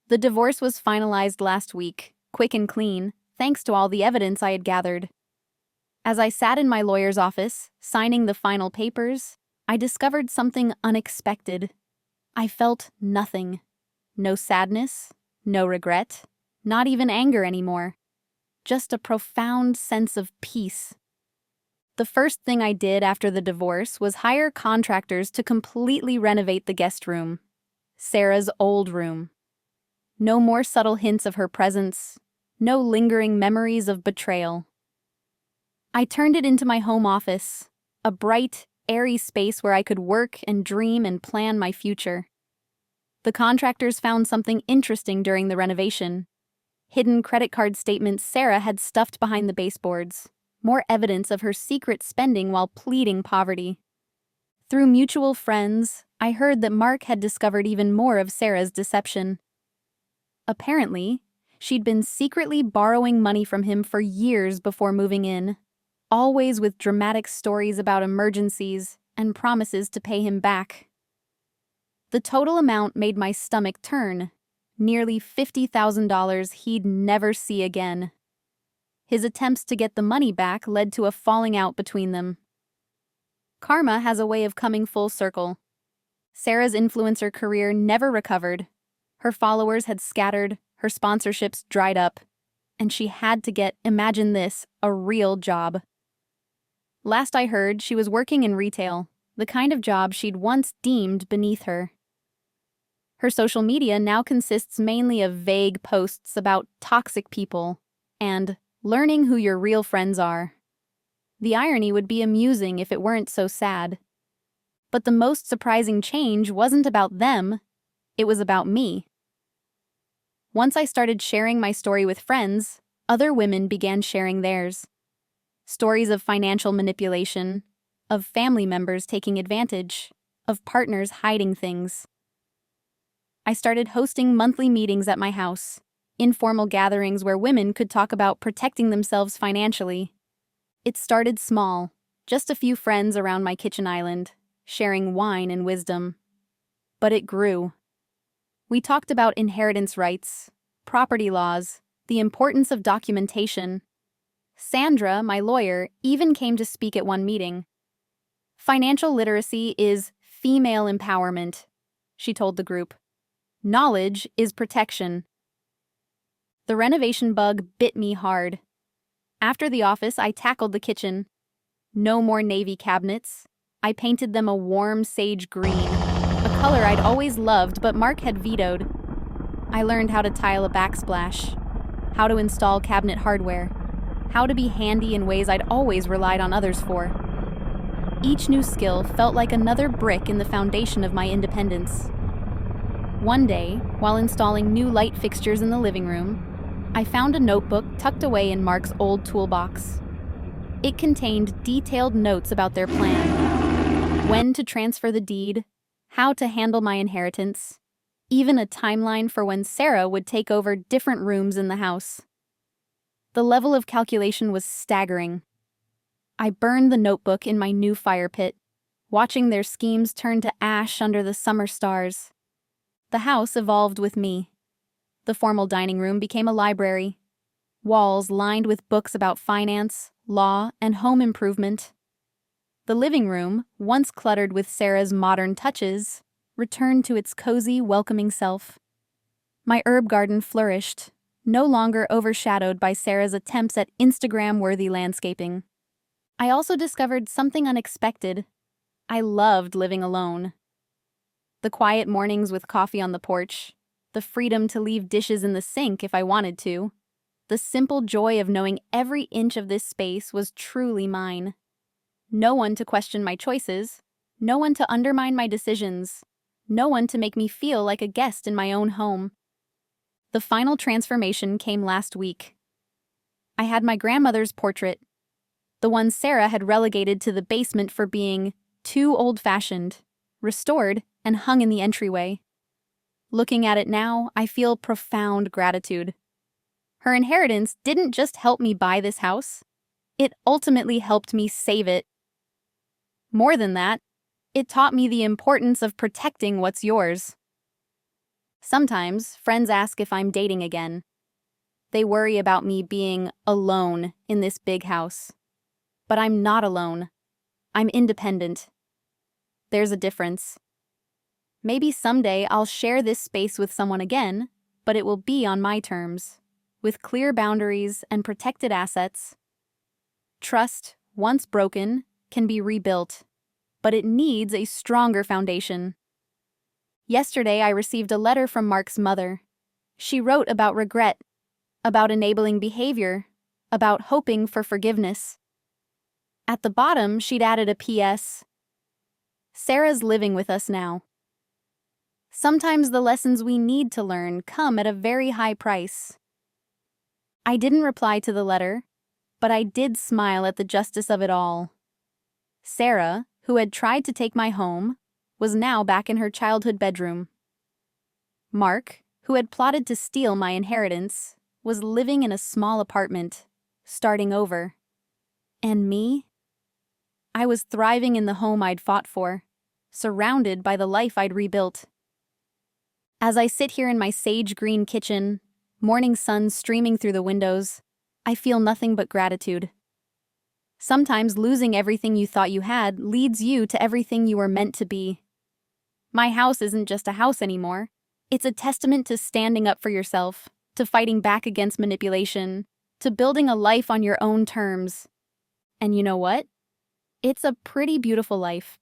The divorce was finalized last week, quick and clean, thanks to all the evidence I had gathered. As I sat in my lawyer's office, signing the final papers, I discovered something unexpected. I felt nothing. No sadness, no regret, not even anger anymore. Just a profound sense of peace. The first thing I did after the divorce was hire contractors to completely renovate the guest room. Sarah's old room. No more subtle hints of her presence, no lingering memories of betrayal. I turned it into my home office, a bright, airy space where I could work and dream and plan my future. The contractors found something interesting during the renovation. Hidden credit card statements Sarah had stuffed behind the baseboards, more evidence of her secret spending while pleading poverty. Through mutual friends, I heard that Mark had discovered even more of Sarah's deception. Apparently, she'd been secretly borrowing money from him for years before moving in, always with dramatic stories about emergencies and promises to pay him back. The total amount made my stomach turn, nearly $50,000 he'd never see again. His attempts to get the money back led to a falling out between them. Karma has a way of coming full circle. Sarah's influencer career never recovered. Her followers had scattered, her sponsorships dried up, and she had to get, imagine this, a real job. Last I heard, she was working in retail, the kind of job she'd once deemed beneath her. Her social media now consists mainly of vague posts about toxic people and learning who your real friends are. The irony would be amusing if it weren't so sad. But the most surprising change wasn't about them, it was about me. Once I started sharing my story with friends, other women began sharing theirs. Stories of financial manipulation, of family members taking advantage, of partners hiding things. I started hosting monthly meetings at my house, informal gatherings where women could talk about protecting themselves financially. It started small, just a few friends around my kitchen island, sharing wine and wisdom. But it grew. We talked about inheritance rights, property laws, the importance of documentation. Sandra, my lawyer, even came to speak at one meeting. Financial literacy is female empowerment, she told the group. Knowledge is protection. The renovation bug bit me hard. After the office, I tackled the kitchen. No more navy cabinets. I painted them a warm sage green, a color I'd always loved but Mark had vetoed. I learned how to tile a backsplash, how to install cabinet hardware, how to be handy in ways I'd always relied on others for. Each new skill felt like another brick in the foundation of my independence. One day, while installing new light fixtures in the living room, I found a notebook tucked away in Mark's old toolbox. It contained detailed notes about their plan, when to transfer the deed, how to handle my inheritance, even a timeline for when Sarah would take over different rooms in the house. The level of calculation was staggering. I burned the notebook in my new fire pit, watching their schemes turn to ash under the summer stars. The house evolved with me. The formal dining room became a library. Walls lined with books about finance, law, and home improvement. The living room, once cluttered with Sarah's modern touches, returned to its cozy, welcoming self. My herb garden flourished, no longer overshadowed by Sarah's attempts at Instagram-worthy landscaping. I also discovered something unexpected. I loved living alone. The quiet mornings with coffee on the porch, the freedom to leave dishes in the sink if I wanted to, the simple joy of knowing every inch of this space was truly mine. No one to question my choices, no one to undermine my decisions, no one to make me feel like a guest in my own home. The final transformation came last week. I had my grandmother's portrait, the one Sarah had relegated to the basement for being too old-fashioned, restored and hung in the entryway. Looking at it now, I feel profound gratitude. Her inheritance didn't just help me buy this house, it ultimately helped me save it. More than that, it taught me the importance of protecting what's yours. Sometimes, friends ask if I'm dating again. They worry about me being alone in this big house. But I'm not alone. I'm independent. There's a difference. Maybe someday I'll share this space with someone again, but it will be on my terms, with clear boundaries and protected assets. Trust, once broken, can be rebuilt, but it needs a stronger foundation. Yesterday, I received a letter from Mark's mother. She wrote about regret, about enabling behavior, about hoping for forgiveness. At the bottom, she'd added a PS. Sarah's living with us now. Sometimes the lessons we need to learn come at a very high price. I didn't reply to the letter, but I did smile at the justice of it all. Sarah, who had tried to take my home, was now back in her childhood bedroom. Mark, who had plotted to steal my inheritance, was living in a small apartment, starting over. And me? I was thriving in the home I'd fought for, surrounded by the life I'd rebuilt. As I sit here in my sage-green kitchen, morning sun streaming through the windows, I feel nothing but gratitude. Sometimes losing everything you thought you had leads you to everything you were meant to be. My house isn't just a house anymore. It's a testament to standing up for yourself, to fighting back against manipulation, to building a life on your own terms. And you know what? It's a pretty beautiful life.